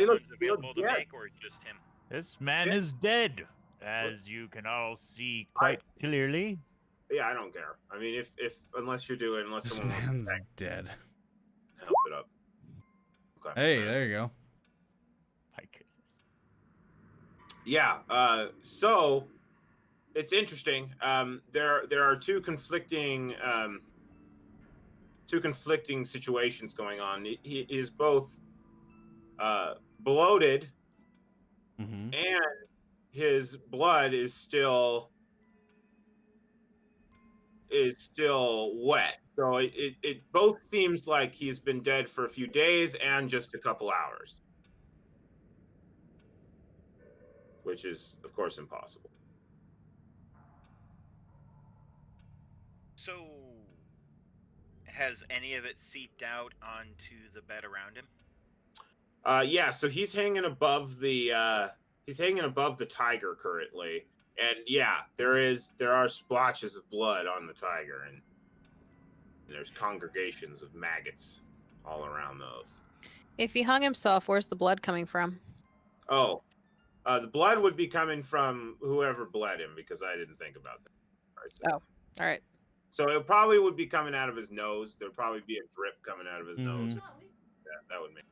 You look available to dead. make, or just him? This man is dead, as you can all see quite clearly. Yeah, I don't care. I mean, unless someone This wants man's to dead. help it up. Okay. Hey, there you go. My goodness. Yeah. So it's interesting. There are two conflicting situations going on. He is both bloated, Mm-hmm. and his blood is still wet. So it both seems like he's been dead for a few days and just a couple hours, which is of course impossible. So, has any of it seeped out onto the bed around him? Yeah, so he's hanging above the tiger currently, and yeah, there are splotches of blood on the tiger, and there's congregations of maggots all around those. If he hung himself, where's the blood coming from? Oh, the blood would be coming from whoever bled him, because I didn't think about that. Oh, all right. So it probably would be coming out of his nose. There'd probably be a drip coming out of his nose. Mhm. Yeah, that would make.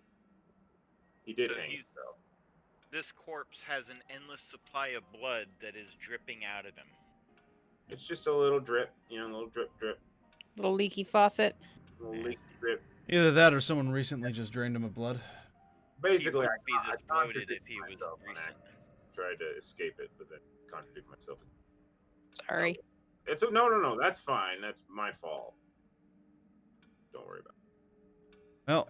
He did So hang he's- himself. This corpse has an endless supply of blood that is dripping out of him. It's just a little drip, a little drip, Little leaky faucet. little leak drip. Either that or someone recently just drained him of blood. Basically, he I wouldn't be this bloated contradicted if he was myself when I recent. tried to escape it, but then contradict myself. Sorry. It's no. That's fine. That's my fault. Don't worry about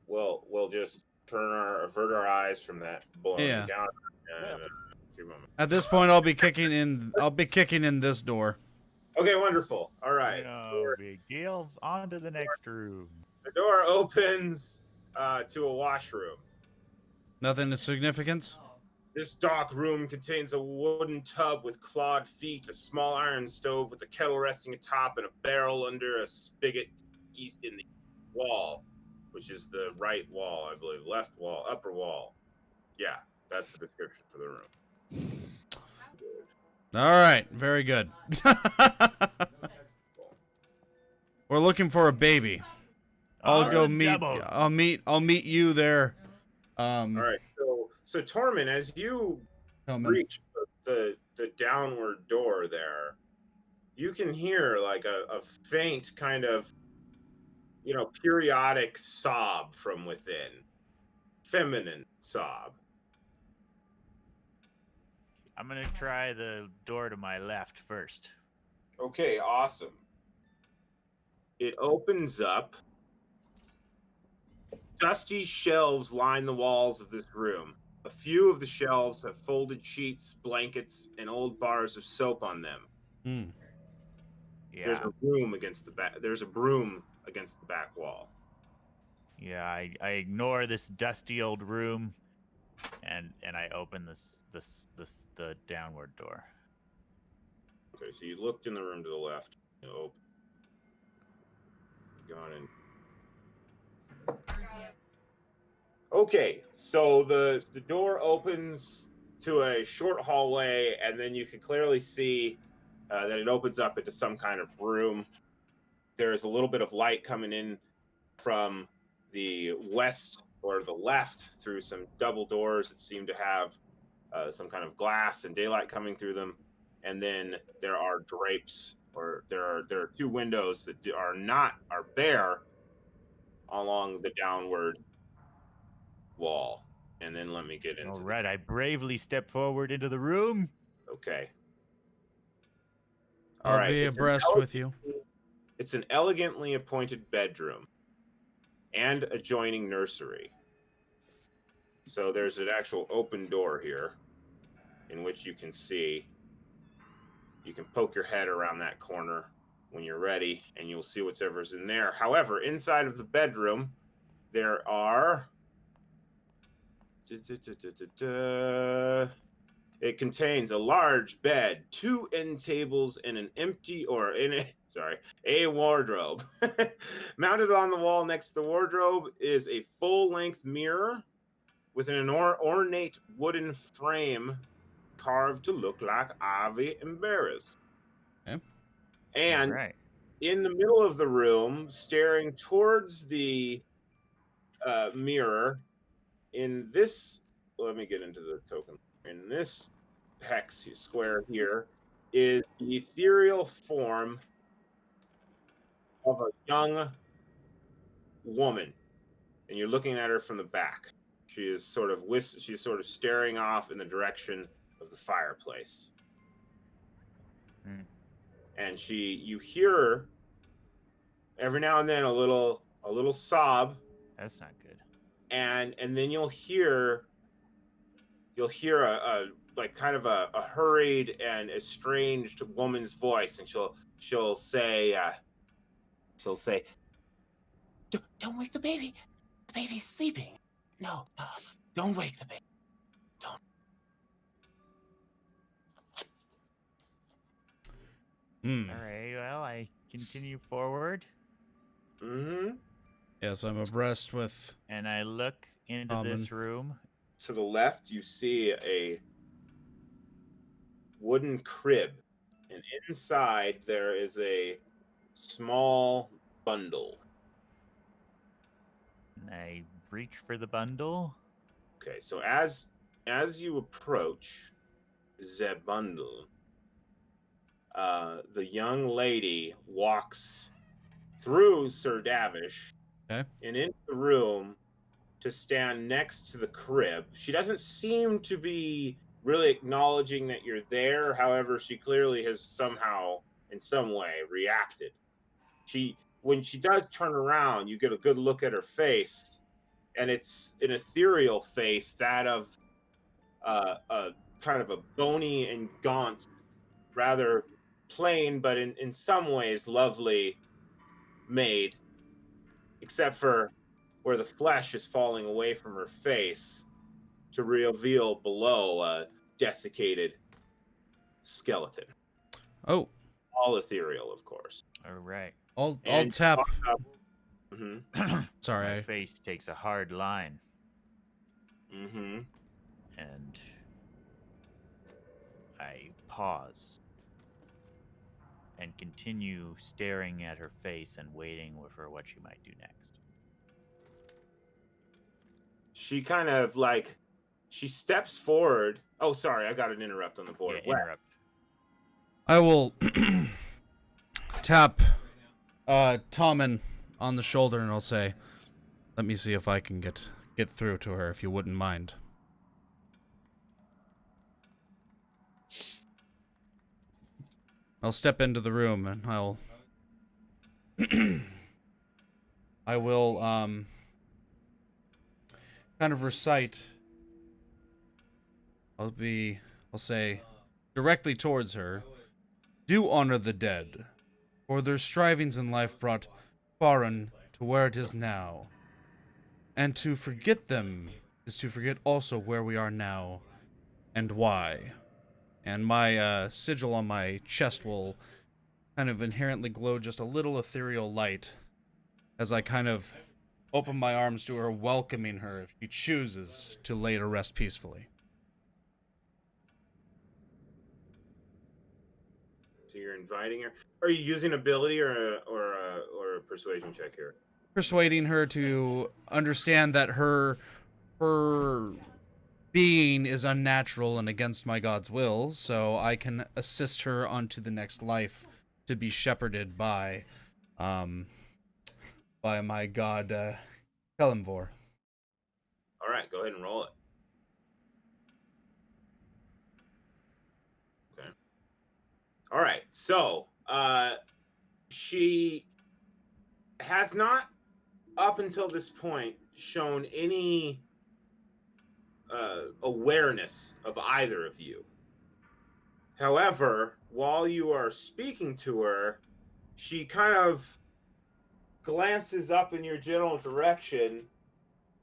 Well, it. We'll just avert our eyes from that blowing Yeah. down. Yeah. A few moments. at this point, I'll be kicking in this door. Okay, wonderful. All right. No big deal. On to the next room. The door opens to a washroom. Nothing of significance. This dark room contains a wooden tub with clawed feet, a small iron stove with a kettle resting atop, and a barrel under a spigot east in the wall, which is the right wall, I believe. Left wall, upper wall. Yeah, that's the description for the room. All right, very good. We're looking for a baby. I'll On go the meet. double. I'll meet you there. All right, so Tormund, as you Coming. reach the downward door there, you can hear like a faint kind of, periodic sob from within. Feminine sob. I'm gonna try the door to my left first. Okay, awesome. It opens up. Dusty shelves line the walls of this room. A few of the shelves have folded sheets, blankets, and old bars of soap on them. Hmm. Yeah. There's a broom against the back. There's a broom against the back wall. Yeah, I ignore this dusty old room, and I open the downward door. Okay, so you looked in the room to the left. You open. Gone in. Okay, so the door opens to a short hallway, and then you can clearly see that it opens up into some kind of room. There's a little bit of light coming in from the west or the left through some double doors that seem to have some kind of glass and daylight coming through them. And then there are drapes, or there are two windows that are bare along the downward wall. And then let me get into All right, I bravely step forward into the room. Okay. I'll be abreast with you. It's an elegantly appointed bedroom and adjoining nursery. So there's an actual open door here in which you can see. You can poke your head around that corner when you're ready, and you'll see whatever's in there. However, inside of the bedroom, there are... It contains a large bed, 2 end tables, and a wardrobe. Mounted on the wall next to the wardrobe is a full-length mirror with an ornate wooden frame carved to look like ivy and berries. Okay. And Right. in the middle of the room, staring towards the mirror, in this, let me get into the token. In this hex square here is the ethereal form of a young woman, and you're looking at her from the back. She is she's sort of staring off in the direction of the fireplace. And you hear her every now and then a little sob. That's not good. And then you'll hear a like kind of a hurried and estranged woman's voice, and she'll say don't wake the baby. The baby's sleeping. No, don't wake the baby. Don't. All right, well, I continue forward. Mm-hmm. Yes, I'm abreast with... And I look into this room. To the left, you see a wooden crib, and inside there is a small bundle. And I reach for the bundle. Okay, so as you approach the bundle, the young lady walks through Sir Davish and into the room to stand next to the crib. She doesn't seem to be really acknowledging that you're there. However, she clearly has somehow, in some way, reacted. When she does turn around, you get a good look at her face, and it's an ethereal face, that of a kind of a bony and gaunt, rather plain, but in some ways lovely made, except for where the flesh is falling away from her face to reveal below a desiccated skeleton. Oh. All ethereal, of course. All right. I'll tap. Mm-hmm. Sorry. My face takes a hard line. Mm-hmm. And I pause and continue staring at her face and waiting for what she might do next. She kind of she steps forward. Oh, sorry, I got an interrupt on the board. Yeah, interrupt. I will tap Tommen on the shoulder, and I'll say, "Let me see if I can get through to her, if you wouldn't mind." I'll step into the room, and I will kind of recite. I'll say directly towards her, "Do honor the dead, for their strivings in life brought Faran to where it is now. And to forget them is to forget also where we are now and why. And my sigil on my chest will kind of inherently glow just a little ethereal light as I kind of open my arms to her, welcoming her if she chooses to lay to rest peacefully. So you're inviting her. Are you using ability or a persuasion check here? Persuading her to understand that her being is unnatural and against my god's will, so I can assist her onto the next life to be shepherded by my god Kelimvor. All right, go ahead and roll it. Okay. All right, so she has not, up until this point, shown any awareness of either of you. However, while you are speaking to her, she kind of glances up in your general direction,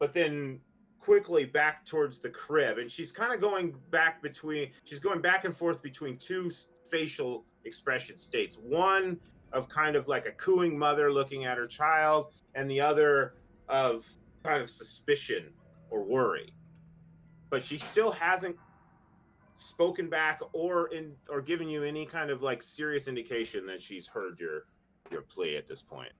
but then quickly back towards the crib, and she's kind of going back and forth between two facial expression states. One of kind of like a cooing mother looking at her child, and the other of kind of suspicion or worry. But she still hasn't spoken back or given you any kind of like serious indication that she's heard your plea at this point.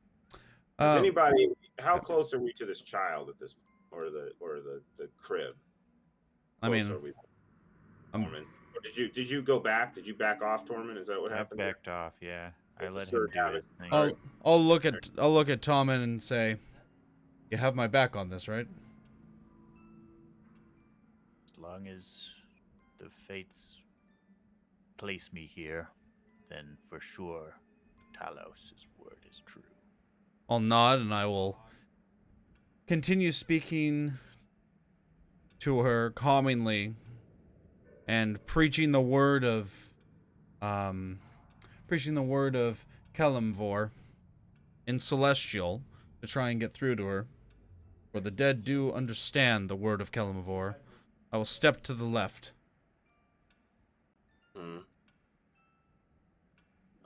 Does anybody? How close are we to this child at this, or the crib? I mean, Close are we, Tormund? Or did you go back? Did you back off, Tormund? Is that what I've happened? backed off. Yeah, I Let's let just him sort do of his have thing. I'll look at Tommen and say, "You have my back on this, right?" As long as the fates place me here, then for sure Talos' word is true. I'll nod and I will continue speaking to her calmingly and preaching the word of Kelimvor in Celestial to try and get through to her. For the dead do understand the word of Kelimvor. I will step to the left.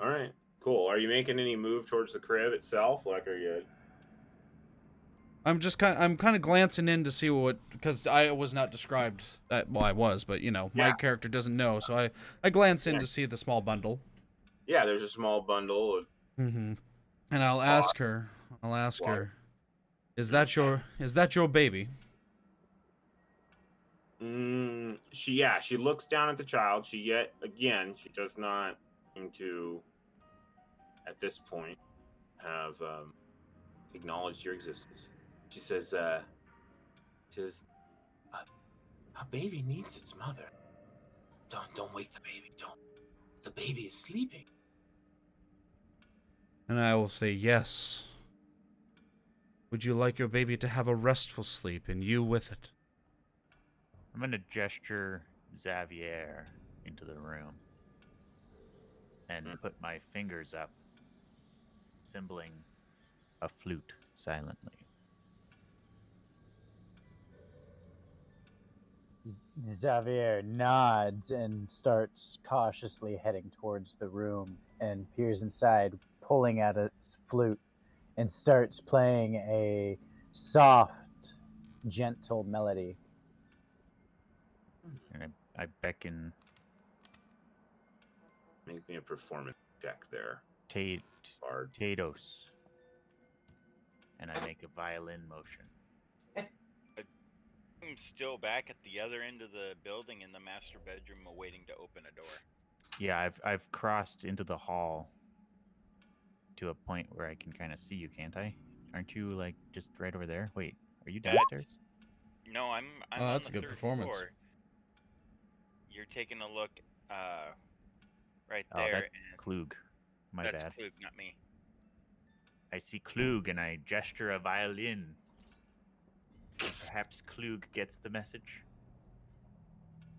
All right, cool. Are you making any move towards the crib itself? Like, are you? I'm kind of glancing in to see because I was not described that, well, I was, but my character doesn't know, so I glance in to see the small bundle. Yeah, there's a small bundle of And I'll ask her, is that your baby? She looks down at the child. She does not seem to, at this point, have acknowledged your existence. She says, a baby needs its mother. Don't wake the baby. Don't. The baby is sleeping. And I will say, yes. Would you like your baby to have a restful sleep, and you with it? I'm going to gesture Xavier into the room and put my fingers up, symboling a flute silently. Xavier nods and starts cautiously heading towards the room and peers inside, pulling out a flute, and starts playing a soft, gentle melody. And I beckon Make me a performance check there. Tados. And I make a violin motion. I'm still back at the other end of the building in the master bedroom awaiting to open a door. Yeah, I've crossed into the hall to a point where I can kind of see you, can't I? Aren't you like just right over there? Wait, are you downstairs? No, I'm Oh, that's on a the good third performance. floor. You're taking a look right Oh, there. that's Klug. My That's bad. Klug, not me. I see Klug and I gesture a violin. Perhaps Klug gets the message.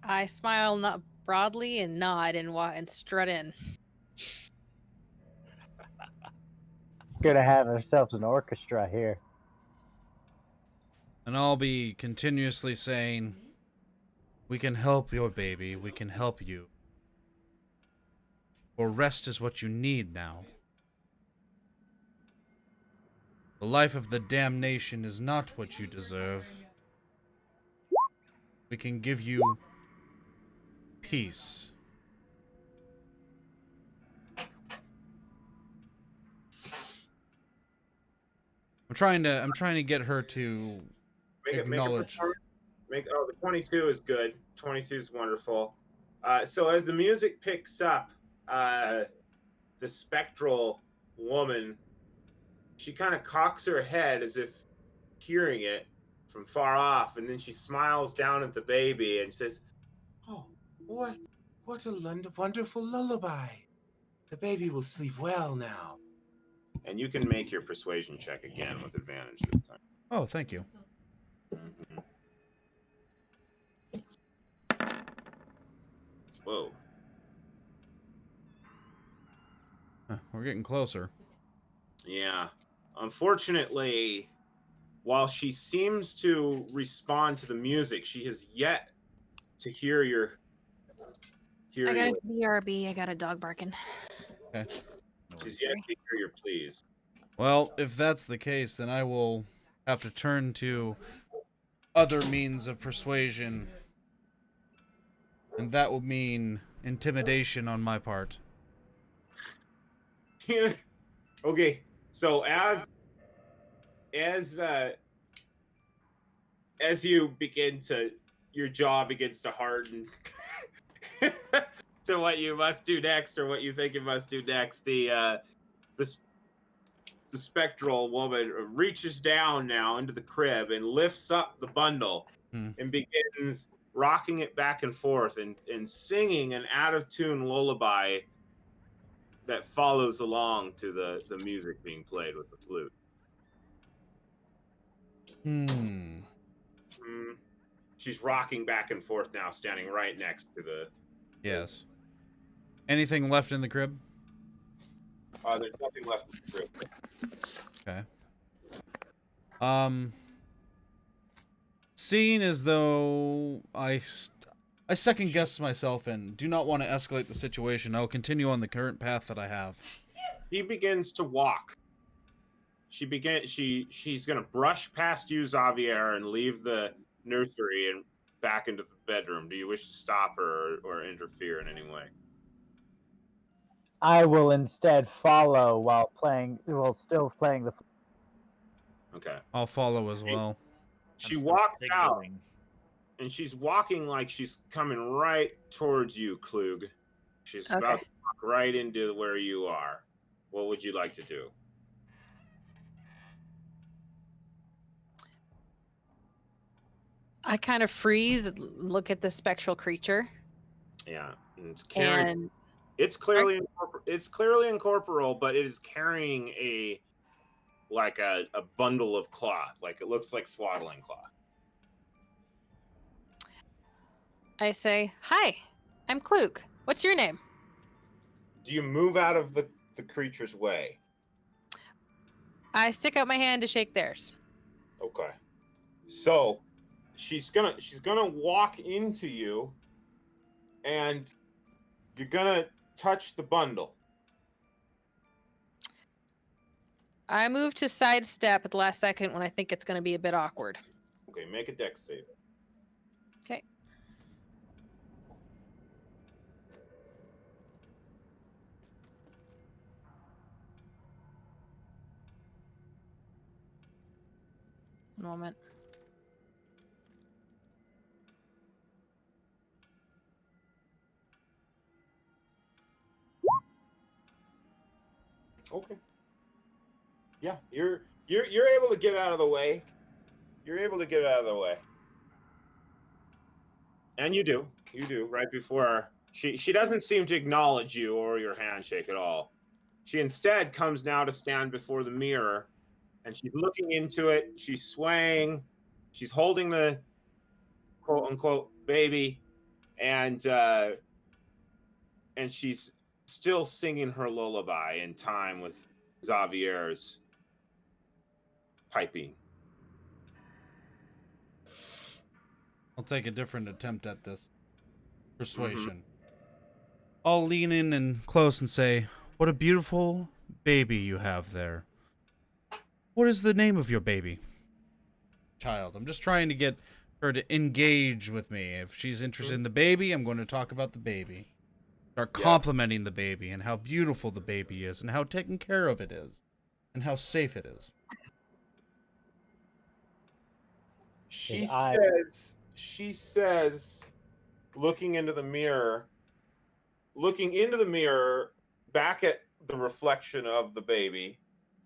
I smile not broadly and nod and strut in. Gonna have ourselves an orchestra here. And I'll be continuously saying, we can help your baby, we can help you. For rest is what you need now. The life of the damnation is not what you deserve. We can give you peace. I'm trying to get her to Make a acknowledge. performance. The 22 is good. 22 is wonderful. So as the music picks up, the spectral woman, she kind of cocks her head as if hearing it from far off, and then she smiles down at the baby and says, "Oh, what a wonderful lullaby. The baby will sleep well now." And you can make your persuasion check again with advantage this time. Oh, thank you. Mhm. Whoa. We're getting closer. Yeah. Unfortunately, while she seems to respond to the music, she has yet to hear your I got a BRB. I got a dog barking. Okay. She's yet to hear your pleas. Well, if that's the case, then I will have to turn to other means of persuasion. And that will mean intimidation on my part. Okay, so as you begin to, your jaw begins to harden to what you must do next, or what you think you must do next, the spectral woman reaches down now into the crib and lifts up the bundle and begins rocking it back and forth and singing an out of tune lullaby that follows along to the music being played with the flute. She's rocking back and forth now, standing right next to the... Yes. Anything left in the crib? There's nothing left in the crib. Okay. Seeing as though I second guess myself and do not want to escalate the situation, I'll continue on the current path that I have. She begins to walk. She's gonna brush past you, Xavier, and leave the nursery and back into the bedroom. Do you wish to stop her or interfere in any way? I will instead follow while still playing the. Okay. I'll follow as well. She walks out, and she's walking like she's coming right towards you, Klug. She's about to walk right into where you are. What would you like to do? I kind of freeze, look at the spectral creature. Yeah, and it's carrying. And it's clearly incorporeal, but it is carrying a bundle of cloth. Like, it looks like swaddling cloth. I say, "Hi, I'm Klug. What's your name?" Do you move out of the creature's way? I stick out my hand to shake theirs. Okay. So she's gonna walk into you, and you're gonna touch the bundle. I move to sidestep at the last second when I think it's going to be a bit awkward. Okay, make a dex save. Okay. Moment. Okay. Yeah, you're able to get out of the way. You're able to get out of the way. And you do right before she doesn't seem to acknowledge you or your handshake at all. She instead comes now to stand before the mirror, and she's looking into it. She's swaying. She's holding the quote unquote baby, and she's still singing her lullaby in time with Xavier's piping. I'll take a different attempt at this. Persuasion. I'll lean in and close and say, "What a beautiful baby you have there. What is the name of your baby?" Child. I'm just trying to get her to engage with me. If she's interested in the baby, I'm going to talk about the baby. Start complimenting the baby and how beautiful the baby is and how taken care of it is and how safe it is. She I- says, looking into the mirror, back at the reflection of the baby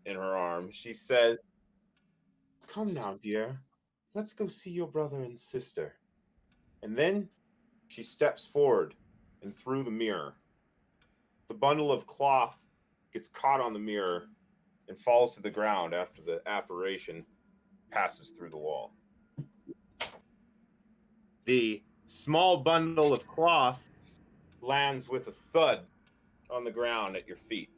in her arms, she says, "Come now, dear. Let's go see your brother and sister." And then she steps forward and through the mirror. The bundle of cloth gets caught on the mirror and falls to the ground after the apparition passes through the wall. The small bundle of cloth lands with a thud on the ground at your feet.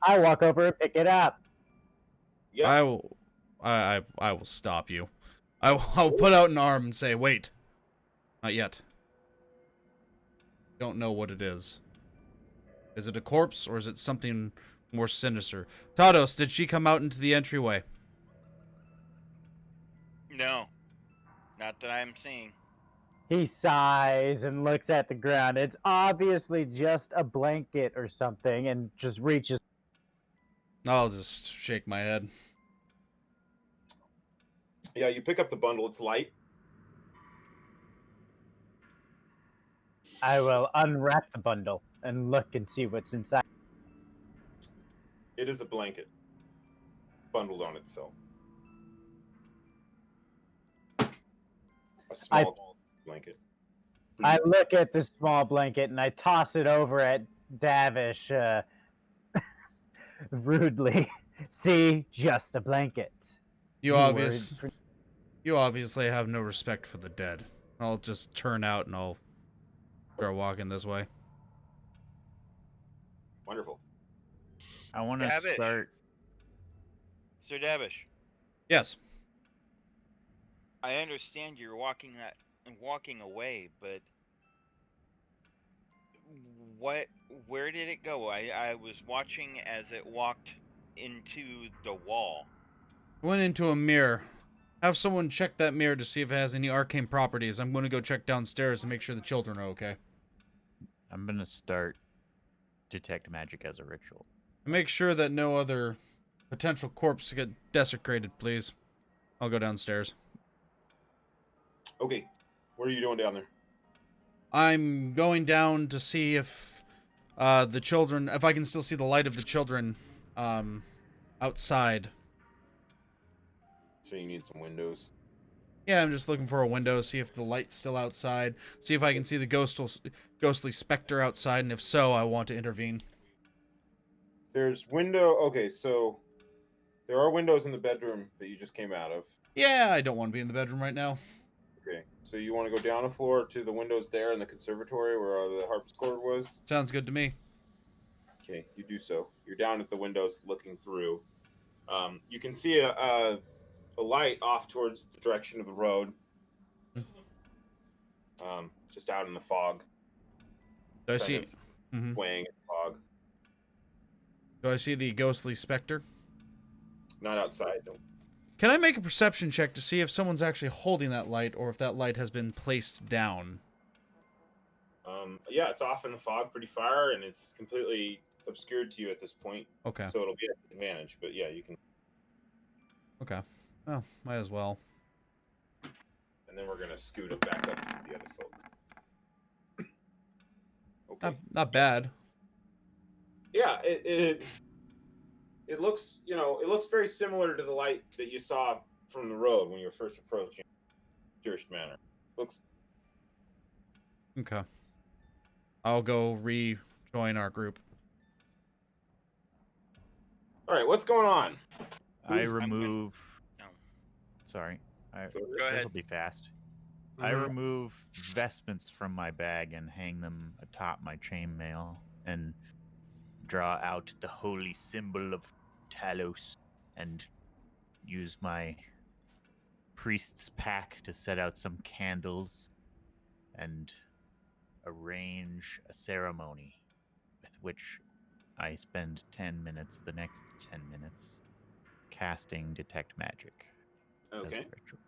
I walk over and pick it up. Yeah. I will stop you. I'll put out an arm and say, "Wait. Not yet. Don't know what it is. Is it a corpse or is it something more sinister?" Tados, did she come out into the entryway? No, not that I'm seeing. He sighs and looks at the ground. It's obviously just a blanket or something, and just reaches. I'll just shake my head. Yeah, you pick up the bundle. It's light. I will unwrap the bundle and look and see what's inside. It is a blanket bundled on itself. A small blanket. I look at the small blanket and I toss it over at Davish rudely. See, just a blanket. You worried obviously have no respect for the dead. I'll just turn out and I'll start walking this way. Wonderful. I want to Davish. start. Sir Davish, Yes. I understand you're walking away, but where did it go? I was watching as it walked into the wall. Went into a mirror. Have someone check that mirror to see if it has any arcane properties. I'm going to go check downstairs and make sure the children are okay. I'm gonna start detect magic as a ritual. Make sure that no other potential corpse get desecrated, please. I'll go downstairs. Okay. What are you doing down there? I'm going down to see if the children, if I can still see the light of the children outside. So you need some windows. Yeah, I'm just looking for a window, see if the light's still outside, see if I can see the ghostly specter outside, and if so, I want to intervene. There's window. Okay, so there are windows in the bedroom that you just came out of. Yeah, I don't want to be in the bedroom right now. Okay, so you want to go down a floor to the windows there in the conservatory where the harpsichord was? Sounds good to me. Okay, you do so. You're down at the windows looking through. You can see a light off towards the direction of the road. Just out in the fog. Do I see? Swaying in the fog. Do I see the ghostly specter? Not outside, no. Can I make a perception check to see if someone's actually holding that light or if that light has been placed down? Yeah, it's off in the fog pretty far, and it's completely obscured to you at this point. Okay. So it'll be an advantage, but yeah, you can. Okay. Oh, might as well. And then we're gonna scoot it back up to the other folks. Okay. Not bad. Yeah, it looks, it looks very similar to the light that you saw from the road when you were first approaching Durst Manor. Looks. Okay. I'll go rejoin our group. All right, what's going on? I Who's- remove. No. Sorry. Go Go ahead. This'll be fast. I remove vestments from my bag and hang them atop my chainmail and draw out the holy symbol of Talos and use my priest's pack to set out some candles and arrange a ceremony with which I spend 10 minutes, the next 10 minutes, casting Detect Magic as a Okay. ritual.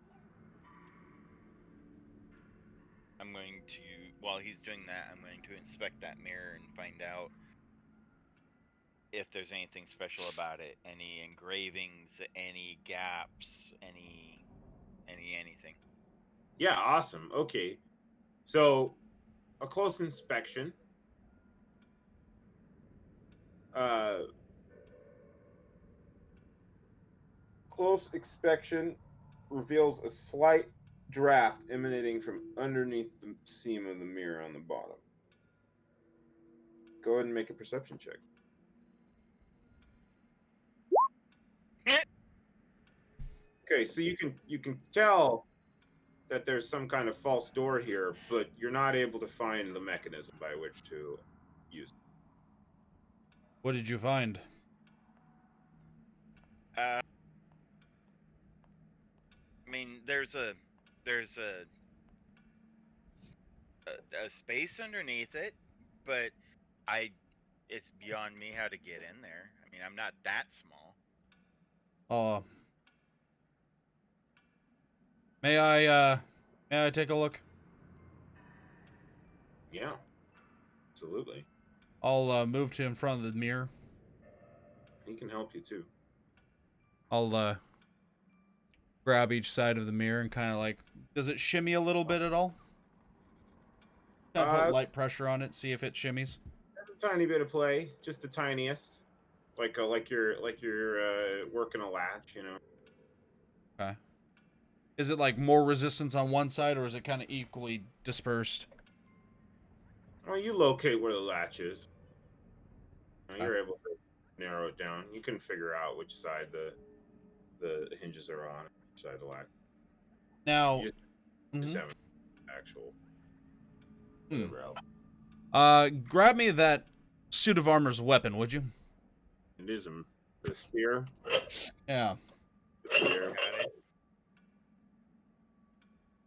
I'm going to, while he's doing that, I'm going to inspect that mirror and find out if there's anything special about it. Any engravings, any gaps, anything. Yeah, awesome. Okay. So, a close inspection. Uh, close inspection reveals a slight draft emanating from underneath the seam of the mirror on the bottom. Go ahead and make a perception check. Okay, so you can tell that there's some kind of false door here, but you're not able to find the mechanism by which to use it. What did you find? I mean, there's a space underneath it, but it's beyond me how to get in there. I mean, I'm not that small. May I take a look? Yeah, absolutely. I'll move to in front of the mirror. He can help you too. I'll grab each side of the mirror and kind of like, does it shimmy a little bit at all? Kind of put light pressure on it, see if it shimmies. A tiny bit of play, just the tiniest, like you're working a latch, you know. Okay. Is it like more resistance on one side, or is it kind of equally dispersed? Well, you locate where the latch is. Okay. You're able to narrow it down. You can figure out which side the hinges are on, which side the latch. Now, You just have actual. Whatever else. grab me that suit of armor's weapon, would you? It is the spear. Yeah. The spear.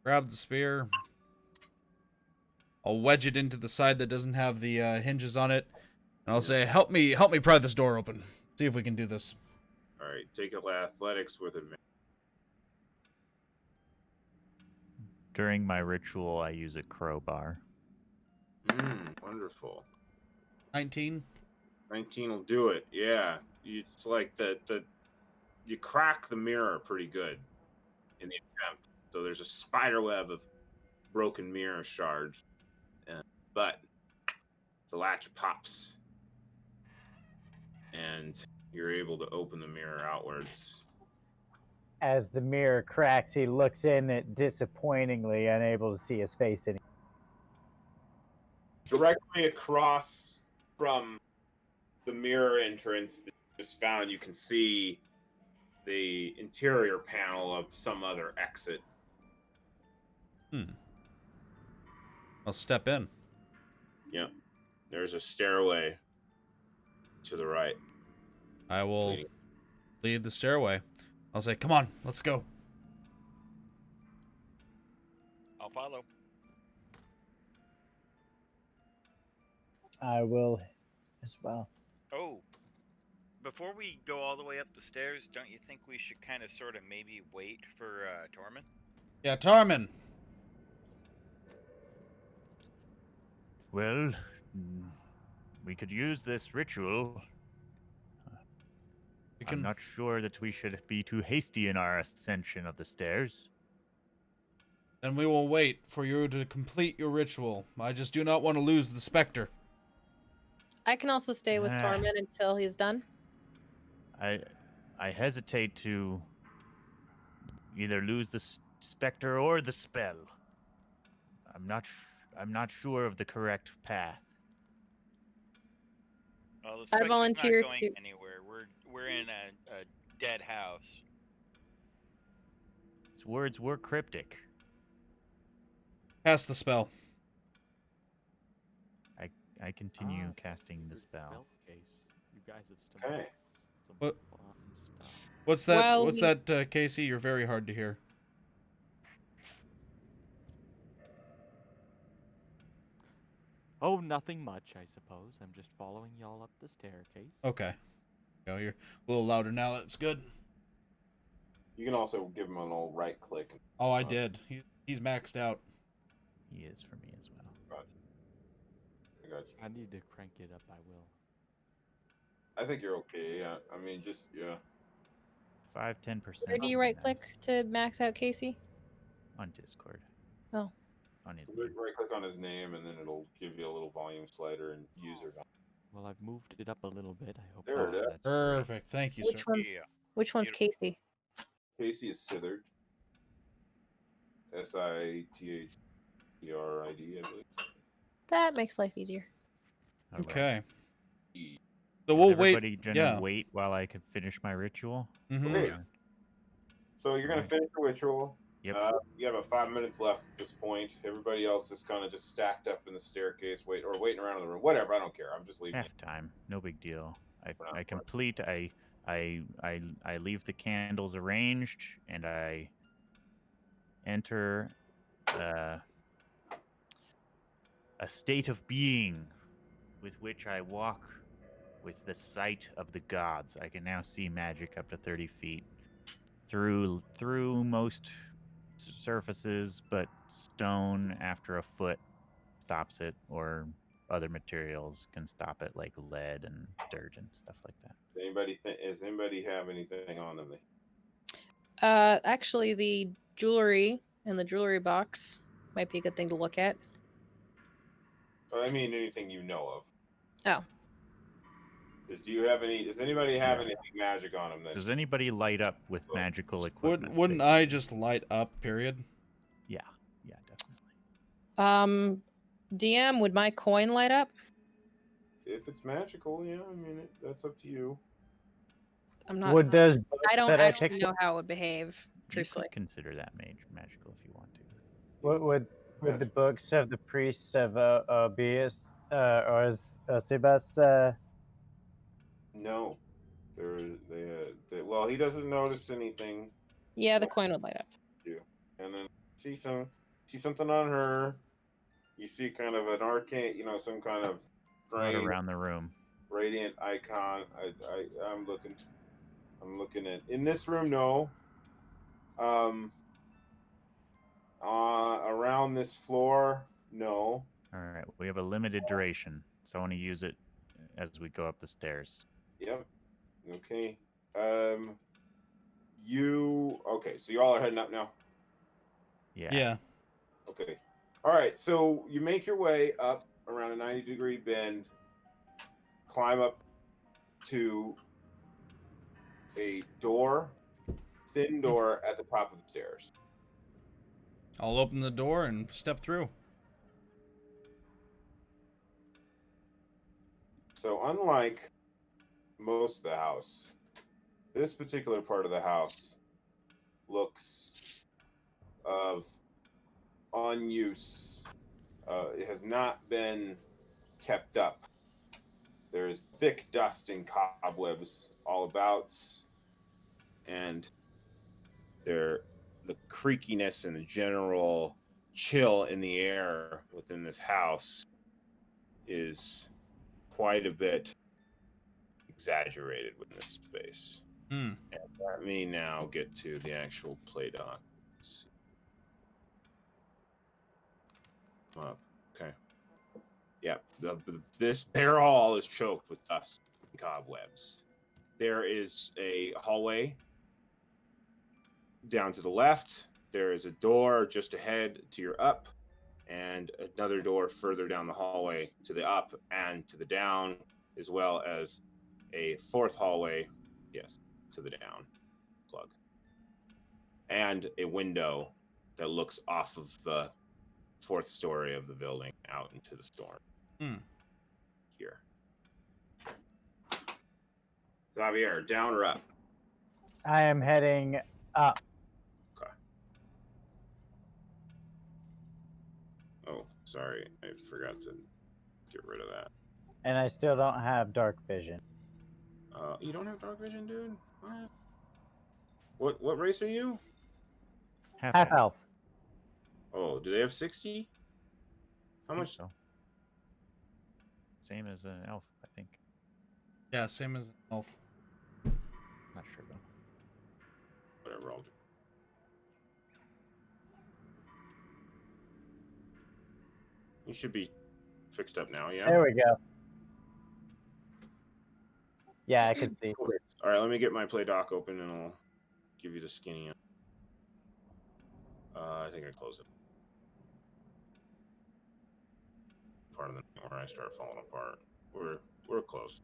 Grab the spear. I'll wedge it into the side that doesn't have the hinges on it, and I'll say, "Help me pry this door open. See if we can do this." All right, take athletics with advantage. During my ritual, I use a crowbar. Wonderful. 19. 19 will do it. Yeah, it's like you crack the mirror pretty good in the attempt. So there's a spider web of broken mirror shards, but the latch pops, and you're able to open the mirror outwards. As the mirror cracks, he looks in it disappointingly, unable to see his face anymore. Directly across from the mirror entrance that you just found, you can see the interior panel of some other exit. I'll step in. Yep. There's a stairway to the right. I will lead the stairway. I'll say, "Come on, let's go." I'll follow. I will as well. Oh, before we go all the way up the stairs, don't you think we should kind of sort of maybe wait for Tormund? Yeah, Tarmin. Well, we could use this ritual. I'm not sure that we should be too hasty in our ascension of the stairs. Then we will wait for you to complete your ritual. I just do not want to lose the specter. I can also stay with Tormund until he's done. I hesitate to either lose the specter or the spell. I'm not sure of the correct path. Well, the I specter's volunteer not going to. anywhere. We're in a dead house. Its words were cryptic. Cast the spell. I continue casting the spell. Case. You guys have Okay. some What? fun stuff. What's that? While What's we- that, Casey? You're very hard to hear. Oh, nothing much, I suppose. I'm just following y'all up the staircase. Okay. Go. You're a little louder now. That's good. You can also give him an old right click. Oh, I did. He's maxed out. He is for me as well. I got you. I need to crank it up, I will. I think you're okay. Yeah. I mean, just yeah. 5-10%. Where do you right click to max out Casey? On Discord. Oh. On his name. Right click on his name, and then it'll give you a little volume slider and user. Well, I've moved it up a little bit. I hope There it is. That's Perfect. Thank you, sir. Which one's Casey? Casey is Sitherd. Sitherd, I believe. That makes life easier. all right. Okay. E. So Is we'll everybody wait. gonna Yeah. wait while I can finish my ritual? Mm-hmm. Okay. So you're gonna Alright. finish your ritual. Yep. You have about 5 minutes left at this point. Everybody else is kind of just stacked up in the staircase, waiting around in the room. Whatever, I don't care. I'm just leaving. Half time. No big deal. We're not I complete. I leave the candles arranged, and I enter a state of being with which I walk with the sight of the gods. I can now see magic up to 30 feet through most surfaces, but stone after a foot stops it, or other materials can stop it, like lead and dirt and stuff like that. Does anybody have anything on them? Actually, the jewelry in the jewelry box might be a good thing to look at. I mean, anything you know of. Oh. Does anybody have Yeah. anything magic on them? Does anybody light up with magical equipment? Wouldn't I just light up? Period. Yeah, definitely. DM, would my coin light up? If it's magical, yeah. I mean, that's up to you. I'm not. Would those I don't that I actually picked know how it would behave. You Truthfully, could consider that magical if you want to. would the books of the priests of Obius or Sibas? No, well, he doesn't notice anything. yeah, the coin would light up. And then see something on her. You see kind of an arcane, some kind of Right strange around the room. radiant icon. I'm looking at in this room. No. Around this floor, no. All right, we have a limited duration, so I want to use it as we go up the stairs. Yep. Okay. Okay, so you all are heading up now. Yeah. Okay. All right, so you make your way up around a 90-degree bend, climb up to a thin door at the top of the stairs. I'll open the door and step through. So unlike most of the house, this particular part of the house looks of unuse. It has not been kept up. There is thick dust and cobwebs all about, and the creakiness and the general chill in the air within this house is quite a bit exaggerated within this space. Hmm. And let me now get to the actual play documents. Okay. Yeah, this bare hall is choked with dust and cobwebs. There is a hallway down to the left. There is a door just ahead to your up, and another door further down the hallway to the up and to the down, as well as a fourth hallway, yes, to the down plug, and a window that looks off of the fourth story of the building out into the storm. Here. Xavier, down or up? I am heading up. Okay. Oh, sorry. I forgot to get rid of that. And I still don't have dark vision. You don't have dark vision, dude? What? What race are you? Half Half elf. elf. Oh, do they have 60? How I think much? so. Same as an elf, I think. Yeah, same as an elf. Not sure though. Whatever, I'll do. You should be fixed up now, yeah? There we go. Yeah, I can see. All right, let me get my play doc open and I'll give you the skinny. I think I close it. Part of the where I start falling apart. We're close.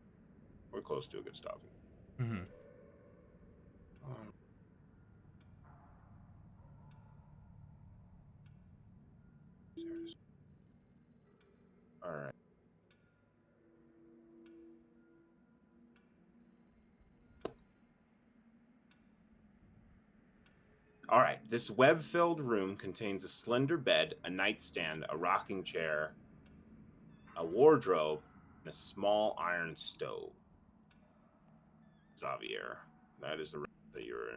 We're close to a good stopping. Mm-hmm. There it is. All right. All right. This web-filled room contains a slender bed, a nightstand, a rocking chair, a wardrobe, and a small iron stove. Xavier, that is the room that you're in.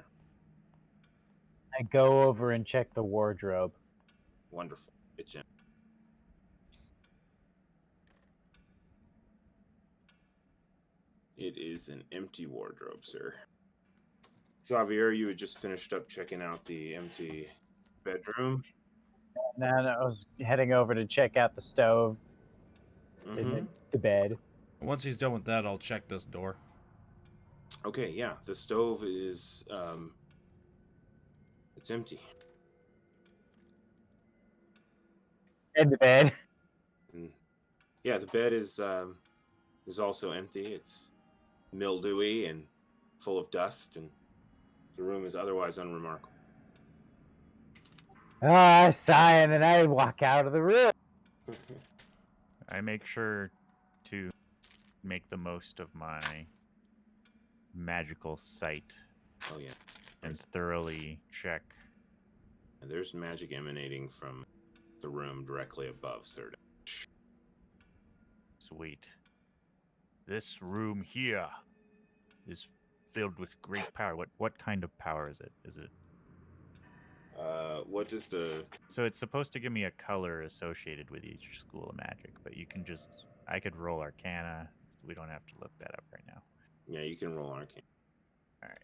I go over and check the wardrobe. Wonderful. It's in. It is an empty wardrobe, sir. Xavier, you had just finished up checking out the empty bedroom. And then I was heading over to check out the stove and Mm-hmm. the bed. Once he's done with that, I'll check this door. Okay, yeah, the stove is it's empty. And the bed. And yeah, the bed is also empty. It's mildewy and full of dust, and the room is otherwise unremarkable. Oh, I sigh and then I walk out of the room. I make sure to make the most of my magical sight Oh yeah, and thoroughly check. and there's magic emanating from the room directly above Serta. Sweet. This room here is filled with great power. What kind of power is it? Is it What does the so it's supposed to give me a color associated with each school of magic, but I could roll Arcana. So we don't have to look that up right now. yeah, you can roll arcane. All right.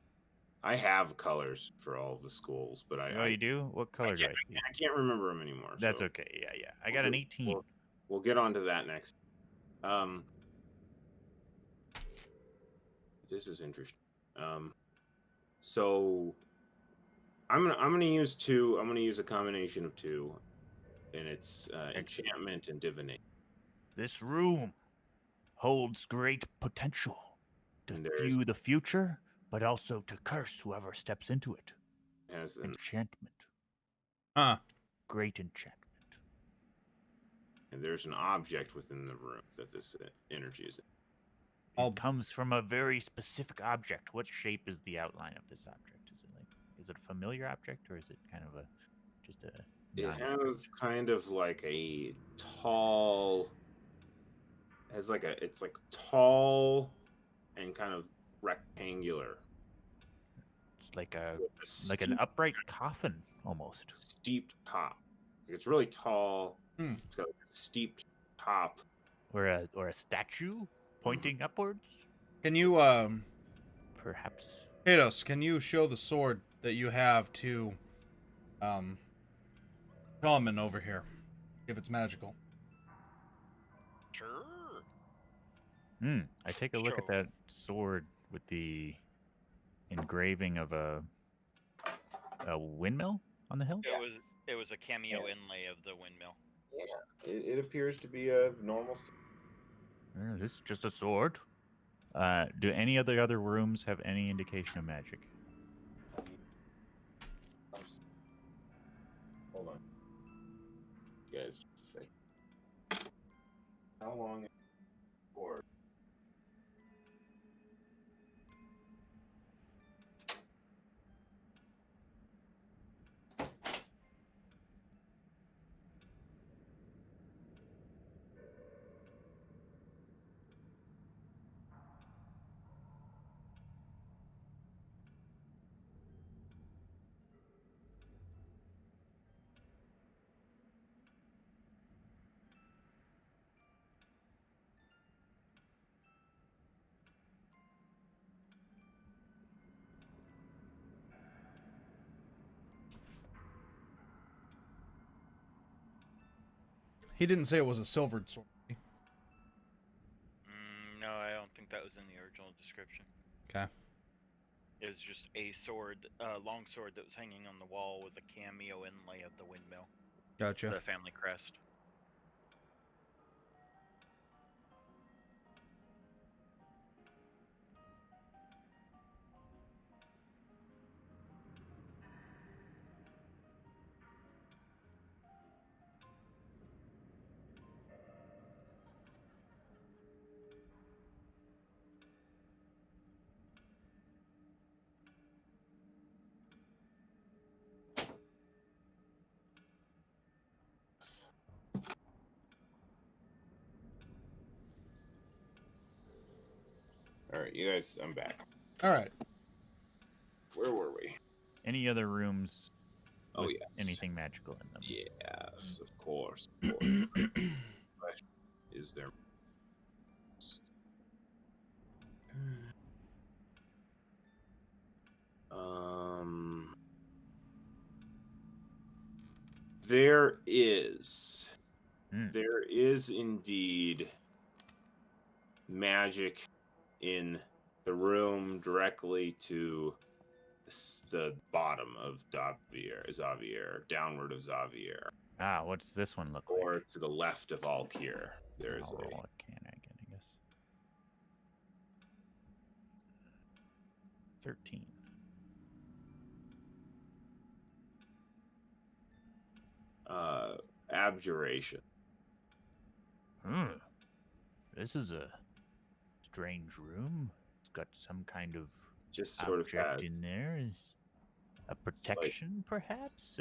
I have colors for all of the schools, but Oh, you do? What color do I see? I can't remember them anymore. That's so okay. Yeah. I got an 18. We'll get on to that next. This is interesting. So I'm gonna use two. I'm gonna use a combination of two, and it's enchantment and divination. This room holds great potential to And there's view the future, but also to curse whoever steps into it. has an Enchantment. Huh. Great enchantment. and there's an object within the room that this energy is in. I'll- It comes from a very specific object. What shape is the outline of this object? Is it a familiar object, or is it kind of just a It non- has kind of like a tall. It's like tall and kind of rectangular. It's like with a an upright coffin almost. steep top. It's really tall. Hmm. It's got a steep top. Or a statue pointing upwards, Can you, perhaps. Kados, can you show the sword that you have to, Common over here? If it's magical. Sure. I take a look at that sword with the engraving of a windmill on the hill. It was a cameo inlay of the windmill. Yeah, it appears to be a normal. This is just a sword. Do any of the other rooms have any indication of magic? Hold on, guys, just a second. How long is it for? He didn't say it was a silvered sword. No, I don't think that was in the original description. Okay. It was just a sword, long sword that was hanging on the wall with a cameo inlay of the windmill, Gotcha. the family crest. All right, you guys, I'm back. All right. Where were we? Any other rooms Oh, with yes. anything magical in them? Yes, of course. Of course. What is there? There is. Hmm. There is indeed magic in the room directly to the bottom of Xavier, downward of Xavier, Ah, what's this one look or like? to the left of Alkir. There is I'll roll a can I get, I guess. 13. abjuration. This is a strange room. It's got some kind of Just sort of object has, in there. Is a protection, perhaps?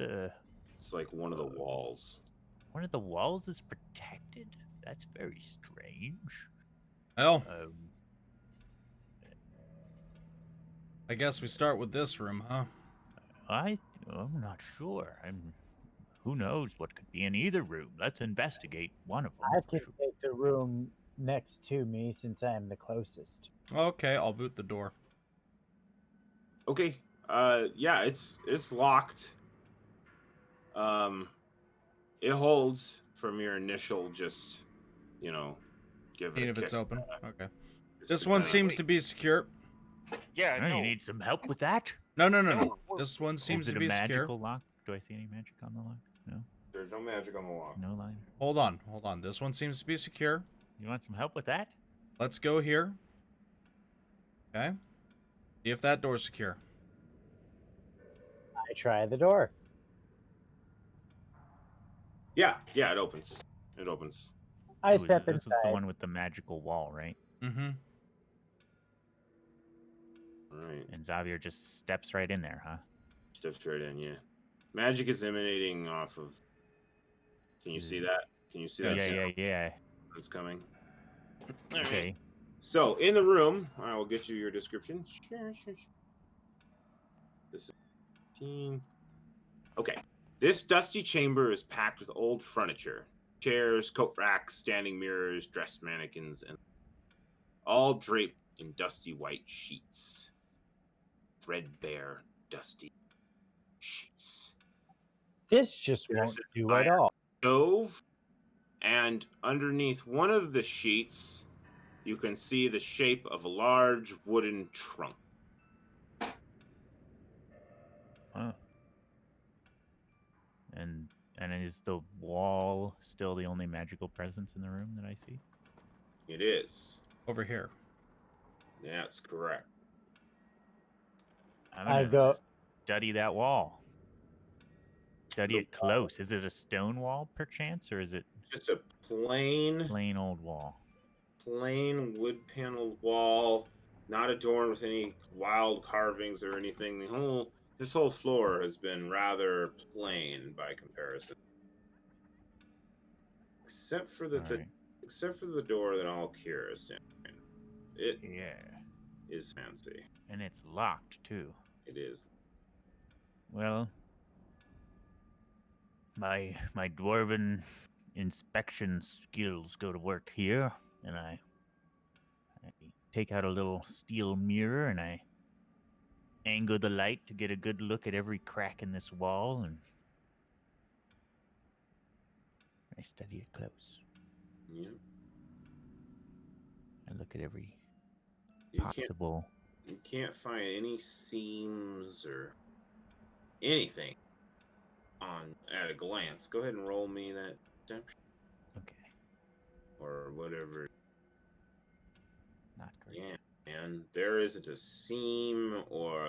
it's like one of the walls. One of the walls is protected? That's very strange. Well, Um, I guess we start with this room, huh? I'm not sure. Who knows what could be in either room? Let's investigate one of them. I for can sure. take the room next to me since I am the closest. Okay, I'll boot the door. Okay. Yeah, it's locked. It holds from your initial just, give it See a if it's kick. open. Okay. Just This to one kinda- seems to be secure. Yeah, Oh, no. you need some help with that? No. No. This one seems Is it to a be secure. magical lock? Do I see any magic on the lock? No? There's no magic on the lock. No line? Hold on. This one seems to be secure. You want some help with that? Let's go here. Okay. See if that door's secure. I try the door. Yeah, it opens. It opens. I Ooh, step this is the inside. one with the magical wall, right? Mm-hmm. All right. And Xavier just steps right in there, huh? Steps right in, yeah. Magic is emanating off of. Can you see that? Can you see that? Yeah. It's coming. All right. Okay. So, in the room, I will get you your description. Sure. This is 15. Okay. This dusty chamber is packed with old furniture. Chairs, coat racks, standing mirrors, dressed mannequins, and all draped in dusty white sheets. Threadbare, dusty sheets. This just There's won't an do at iron all. Stove, and underneath one of the sheets, you can see the shape of a large wooden trunk. Huh. And is the wall still the only magical presence in the room that I see? It is. Over here. That's correct. I'm I gonna go. study that wall. Study The it close. Is it a stone wall, perchance, or is it Just a plain plain old wall? wood paneled wall, not adorned with any wild carvings or anything. This whole floor has been rather plain by comparison, except for the Alright. except for the door that all Kira is standing in. It Yeah. is fancy. And it's locked too. It is. Well, my dwarven inspection skills go to work here, and I take out a little steel mirror and I angle the light to get a good look at every crack in this wall, and I study it close. Yeah. I look at every You can't possible. you can't find any seams or anything on at a glance. Go ahead and roll me that perception Okay, or whatever. not great. Yeah, man. There isn't a seam or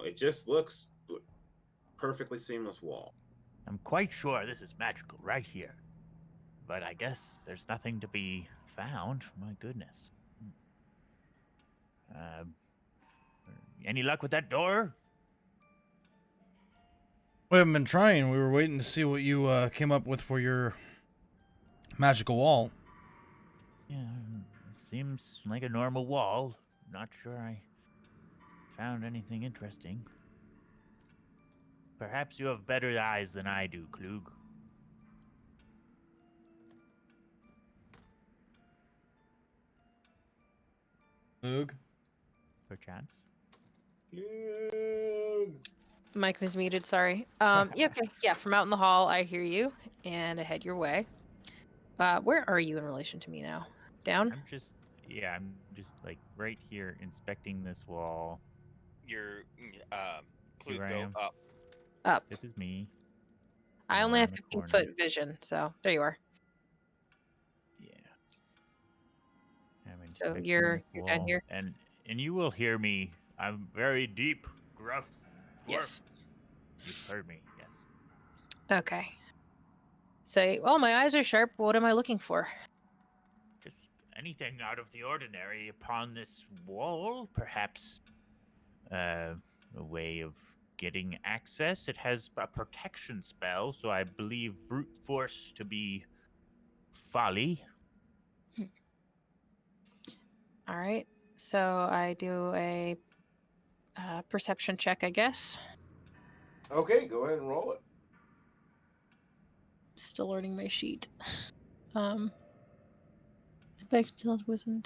it just looks perfectly seamless wall. I'm quite sure this is magical right here. But I guess there's nothing to be found. My goodness. Any luck with that door? We haven't been trying. We were waiting to see what you came up with for your magical wall. Yeah, it seems like a normal wall. Not sure I found anything interesting. Perhaps you have better eyes than I do, Klug. Moog? Perchance. Mike was muted, sorry. Yeah, okay. Yeah, from out in the hall, I hear you, and I head your way. Where are you in relation to me now? Down? I'm just like right here inspecting this wall. Your See clue where I go am? up. Up. This is me. I Going only have around the 15 corner. foot vision, so there you are. Yeah. I'm So inspecting you're this down wall, here? and you will hear me. I'm very deep, gruff. Yes. You've heard me, yes. Okay. Say, well, my eyes are sharp. What am I looking for? Just anything out of the ordinary upon this wall, perhaps a way of getting access. It has a protection spell, so I believe brute force to be folly. All right. So I do a perception check, I guess. Okay, go ahead and roll it. Still learning my sheet. Spectacle wisdom.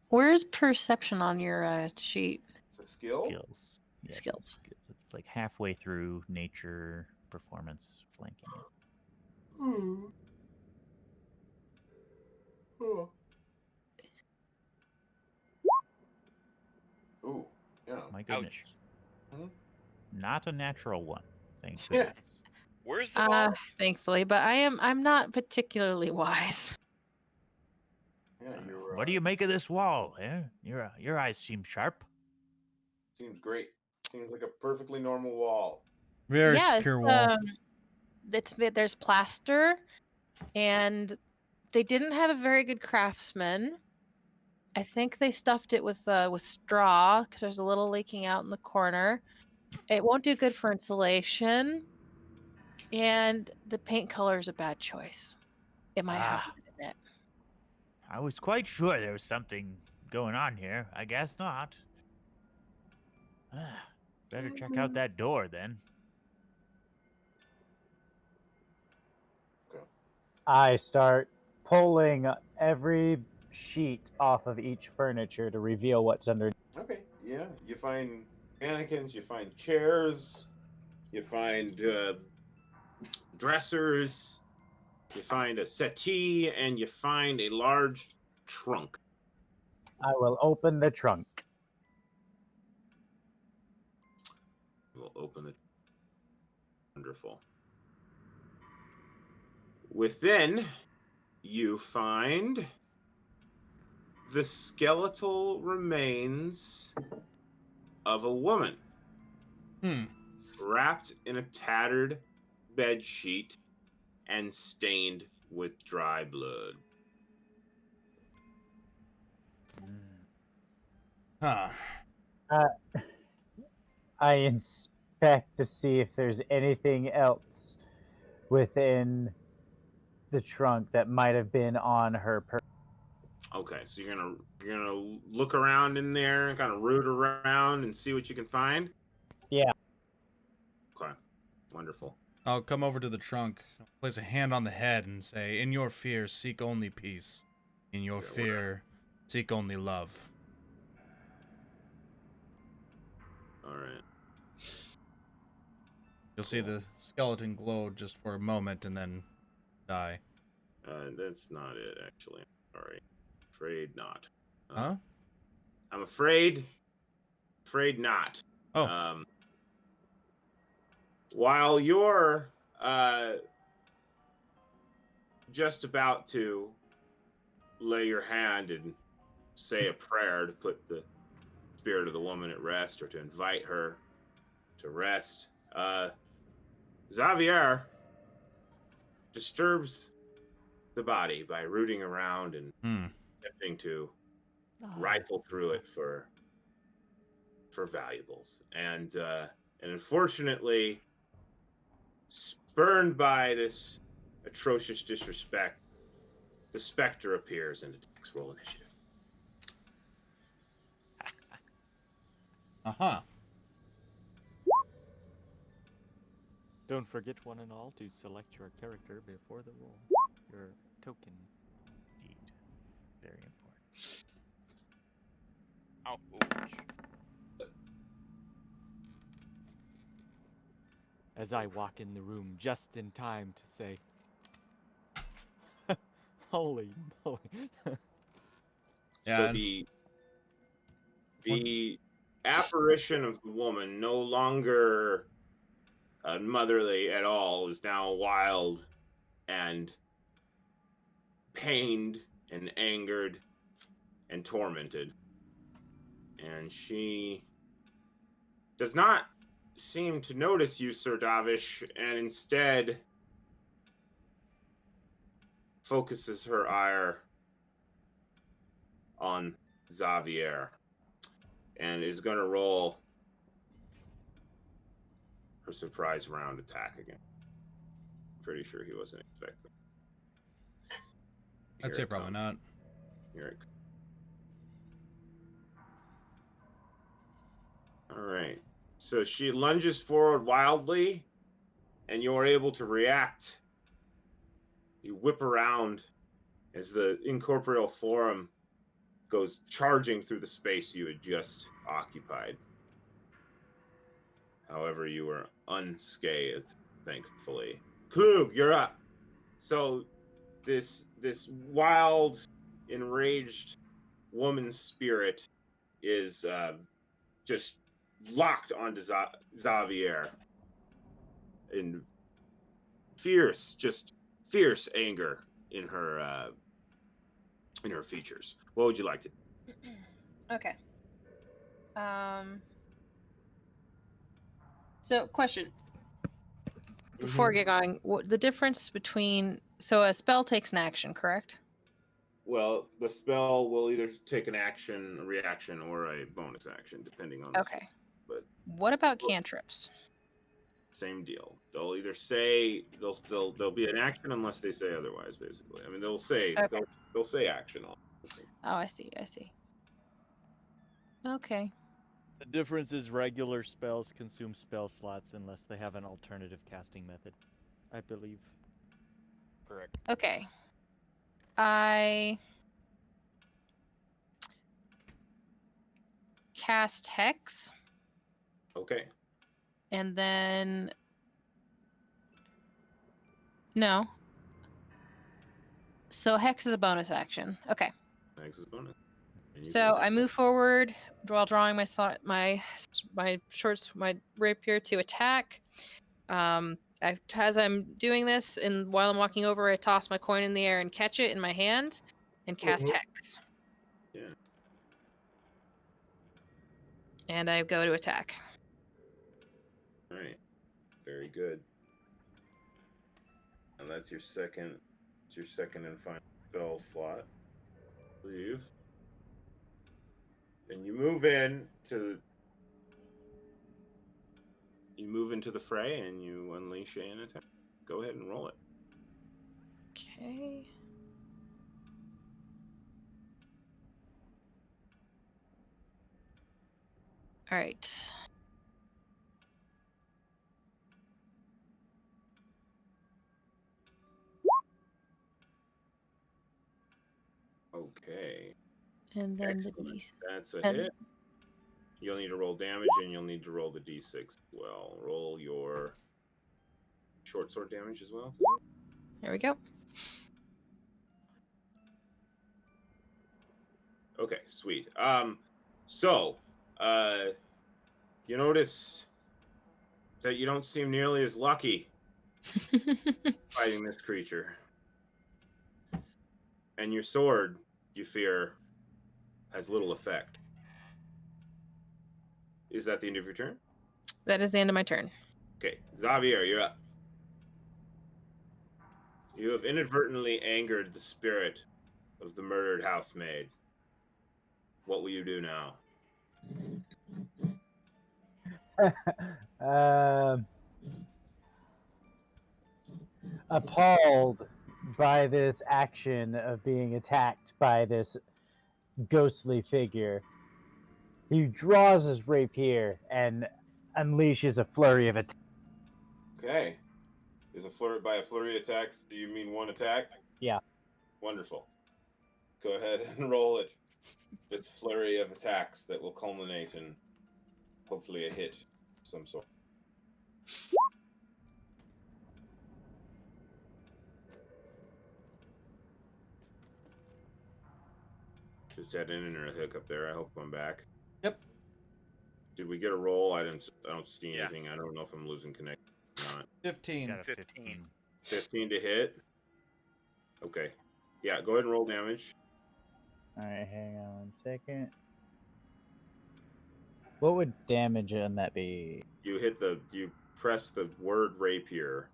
Where's perception on your sheet? It's a skill. Skills. Yes, Skills. it's skills. It's like halfway through nature performance flanking it. Ooh, yeah. My goodness. Ouch. Not a natural one. Thank goodness. Where's the ball? Thankfully, but I'm not particularly wise. Yeah, you're. What do you make of this wall? Eh? Your eyes seem sharp. Seems great. Seems like a perfectly normal wall. Very Yeah, secure it's, wall. there's plaster, and they didn't have a very good craftsman. I think they stuffed it with straw because there's a little leaking out in the corner. It won't do good for insulation, and the paint color is a bad choice. It might have Ah. lead in it. I was quite sure there was something going on here. I guess not. Better check out that door then. I start pulling every sheet off of each furniture to reveal what's under. Okay, yeah. You find mannequins, you find chairs, you find dressers, you find a settee, and you find a large trunk. I will open the trunk. We'll open it. Wonderful. Within, you find the skeletal remains of a woman wrapped in a tattered bed sheet and stained with dry blood. Huh. I inspect to see if there's anything else within the trunk that might have been on her person. Okay, so you're gonna look around in there and kind of root around and see what you can find. Yeah. Okay, wonderful. I'll come over to the trunk, place a hand on the head, and say, "In your fear, seek only peace. In your fear, seek only love." All right. You'll see the skeleton glow just for a moment and then die. That's not it, actually. Sorry. Afraid not. Huh? I'm afraid not. Oh. While you're just about to lay your hand and say a prayer to put the spirit of the woman at rest, or to invite her to rest, Xavier disturbs the body by rooting around and attempting to rifle through it for valuables, and unfortunately, spurned by this atrocious disrespect, the specter appears and attacks. Roll initiative. Uh-huh. Don't forget, one and all, to select your character before the roll. Your token. Indeed. Very important. Ouch. As I walk in the room just in time to say, holy moly. So Yeah, the apparition of the woman, no longer motherly at all, is now wild and pained and angered and tormented. And she does not seem to notice you, Sir Davish, and instead focuses her ire on Xavier and is going to roll her surprise round attack again. Pretty sure he wasn't expecting. I'd say probably not. Here it comes. All right. So she lunges forward wildly, and you're able to react. You whip around as the incorporeal form goes charging through the space you had just occupied. However, you were unscathed, thankfully. Klug, you're up. So this wild, enraged woman's spirit is just locked onto Xavier in fierce anger in her features. What would you like to do? Okay. So, question. Before we get going, the difference between... So a spell takes an action, correct? Well, the spell will either take an action, a reaction, or a bonus action, depending on the Okay. spell. But What about cantrips? same deal. They'll either say they'll be an action unless they say otherwise. Basically, I mean they'll say Okay. they'll say action. Oh, I see. Okay. The difference is regular spells consume spell slots unless they have an alternative casting method, I believe. Correct. Okay. I cast Hex, Okay. and then... No. So Hex is a bonus action. Okay. Next is bonus. So I move forward while drawing my rapier to attack. As I'm doing this, and while I'm walking over, I toss my coin in the air and catch it in my hand, and cast Hex. Yeah. And I go to attack. All right. Very good. And that's your second. It's your second and final spell slot. Leave. And you move into the fray and you unleash an attack. Go ahead and roll it. Okay. All right. Okay. And then Excellent. That's a and- hit. You'll need to roll damage and you'll need to roll the d6 as well. Roll your short sword damage as well. There we go. Okay, sweet. So, you notice that you don't seem nearly as lucky fighting this creature. And your sword, you fear, has little effect. Is that the end of your turn? That is the end of my turn. Okay, Xavier, you're up. You have inadvertently angered the spirit of the murdered housemaid. What will you do now? Appalled by this action of being attacked by this ghostly figure, he draws his rapier and unleashes a flurry of attacks. Okay. Is a flurry by a flurry of attacks? Do you mean one attack? Yeah. Wonderful. Go ahead and roll it. This flurry of attacks that will culminate in hopefully a hit of some sort. Just had an internet hiccup there. I hope I'm back. Yep. Did we get a roll? I don't see Yeah. anything. I don't know if I'm losing connection or not. 15. Got a 15. 15 to hit. Okay. Yeah, go ahead and roll damage. Alright, hang on 1 second. What would damage on that be? You press the word rapier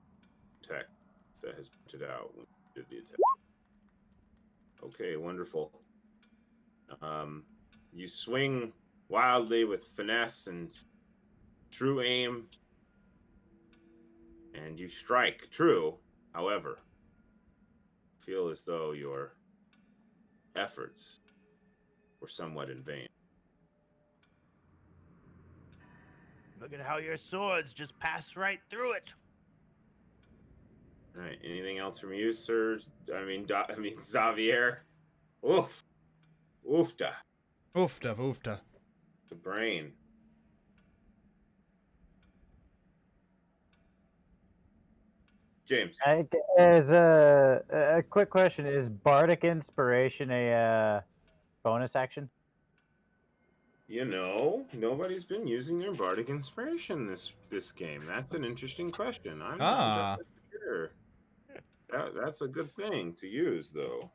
text that has printed out when you did the attack. Okay, wonderful. You swing wildly with finesse and true aim, and you strike true. However, feel as though your efforts were somewhat in vain. Look at how your swords just pass right through it. All right. Anything else from you, sir? I mean, Xavier. Oof. Oofta. Oofta, oofta. The brain. James. As a quick question, is Bardic Inspiration a bonus action? You know, nobody's been using their bardic inspiration this game. That's an interesting question. I'm not sure. That's a good thing to use, though.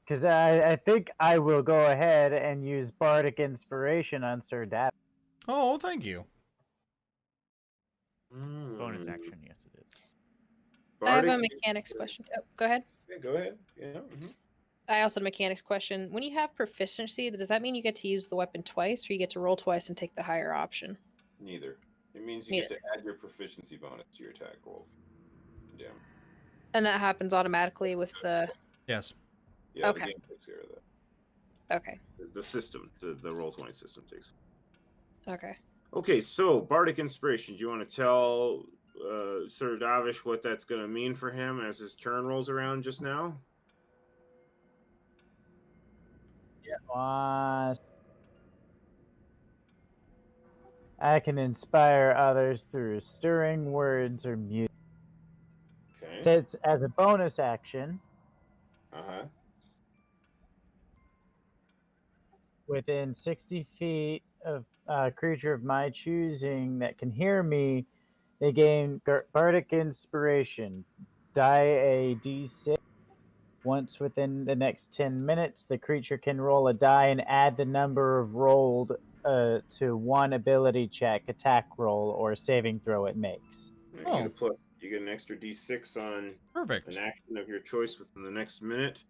Because I think I will go ahead and use Bardic Inspiration on Sir Dab. Oh, thank you. Bonus action, yes it is. I have a Bardic mechanics question. Oh, go ahead. Yeah, go ahead. Yeah. I also had a mechanics question. When you have proficiency, does that mean you get to use the weapon twice, or you get to roll twice and take the higher option? Neither. It means you get to add your proficiency bonus to your attack roll. Yeah. And that happens automatically with the... Yes. Yeah, Okay. the game takes care of that. Okay. The system, the Roll20 system takes. Okay. Okay, so Bardic Inspiration. Do you want to tell Sir Davish what that's going to mean for him as his turn rolls around just now? I can inspire others through stirring words or music. Okay. Since as a bonus action, Uh-huh. within 60 feet of a creature of my choosing that can hear me, they gain Bardic Inspiration. Die a d6. Once within the next 10 minutes, the creature can roll a die and add the number of rolled to one ability check, attack roll, or saving throw it makes. You get a plus. You get an extra d6 on Perfect. an action of your choice within the next minute.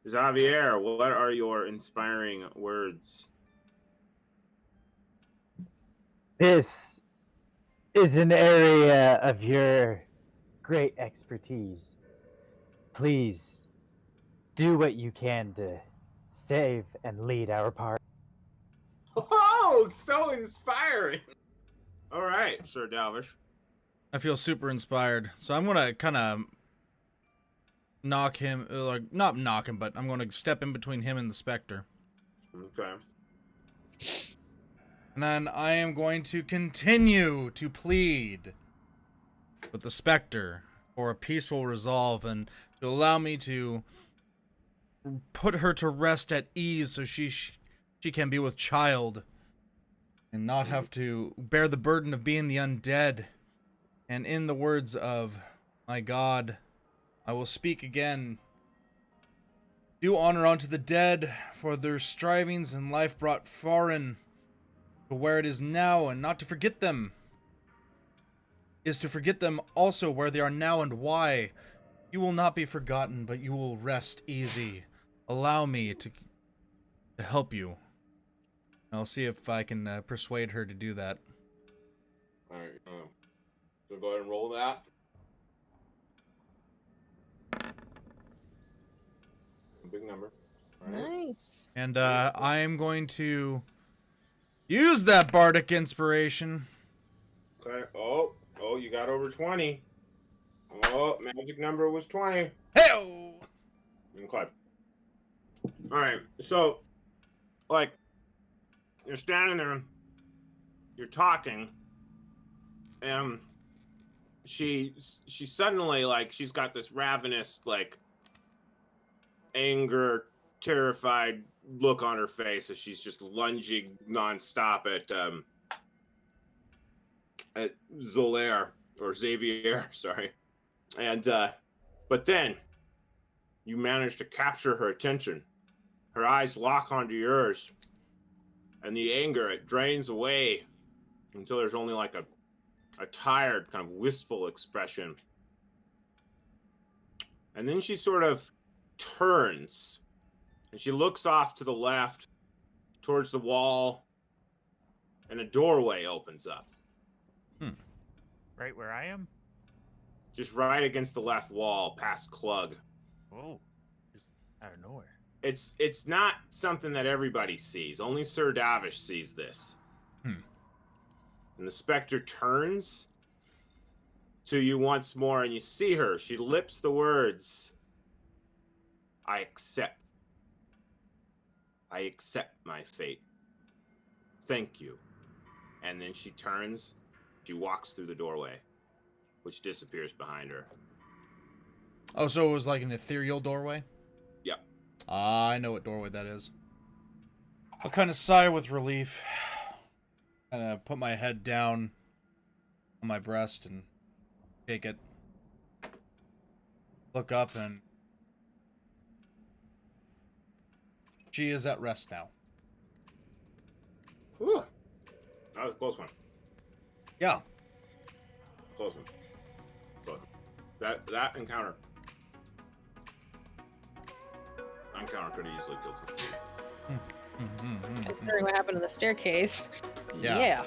Xavier, what are your inspiring words? This is an area of your great expertise. Please do what you can to save and lead our party. Oh, so inspiring! All right, Sir Dalvish. I feel super inspired. So I'm going to kind of knock him, like not knock him, but I'm going to step in between him and the Spectre. Okay. And then I am going to continue to plead with the Spectre for a peaceful resolve and to allow me to put her to rest at ease so she can be with child and not have to bear the burden of being the undead. And in the words of my God, I will speak again. Do honor unto the dead, for their strivings in life brought foreign to where it is now, and not to forget them is to forget them also where they are now and why. You will not be forgotten, but you will rest easy. Allow me to help you. I'll see if I can persuade her to do that. All right. So go ahead and roll that. A big number. All right. Nice. And I am going to use that bardic inspiration. Okay. Oh, you got over 20. Oh, magic number was 20. Hey! Okay. All right. So, like, you're standing there, you're talking, and she suddenly, like, she's got this ravenous, like, anger, terrified look on her face as she's just lunging nonstop at Zolaire or Xavier, sorry. And but then you manage to capture her attention. Her eyes lock onto yours, and the anger, it drains away until there's only like a tired, kind of wistful expression. And then she sort of turns and she looks off to the left towards the wall, and a doorway opens up. Right where I am? Just right against the left wall, past Clug. Oh, just out of nowhere. It's not something that everybody sees. Only Sir Davish sees this. And the specter turns to you once more, and you see her. She lips the words, I accept my fate. Thank you. And then she turns, she walks through the doorway, which disappears behind her. Oh, so it was like an ethereal doorway? Yep. I know what doorway that is. I'll kind of sigh with relief. Kind of put my head down on my breast and take it. Look up, and she is at rest now. Whew. That was a close one. Yeah. Close one. Close. That encounter could have easily killed someone. Considering what happened in the staircase. Yeah. Yeah.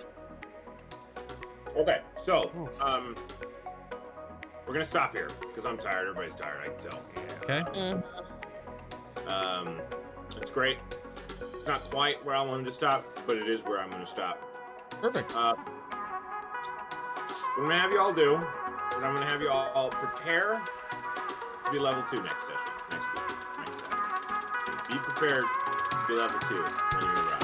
Okay, so we're gonna stop here because I'm tired. Everybody's tired. I can tell. Okay. It's great. It's not quite where I wanted to stop, but it is where I'm gonna stop. Perfect. What I'm gonna have you all do, and I'm gonna have you all prepare to be level 2 next session, next week, next Saturday. So be prepared to be level 2 when you arrive.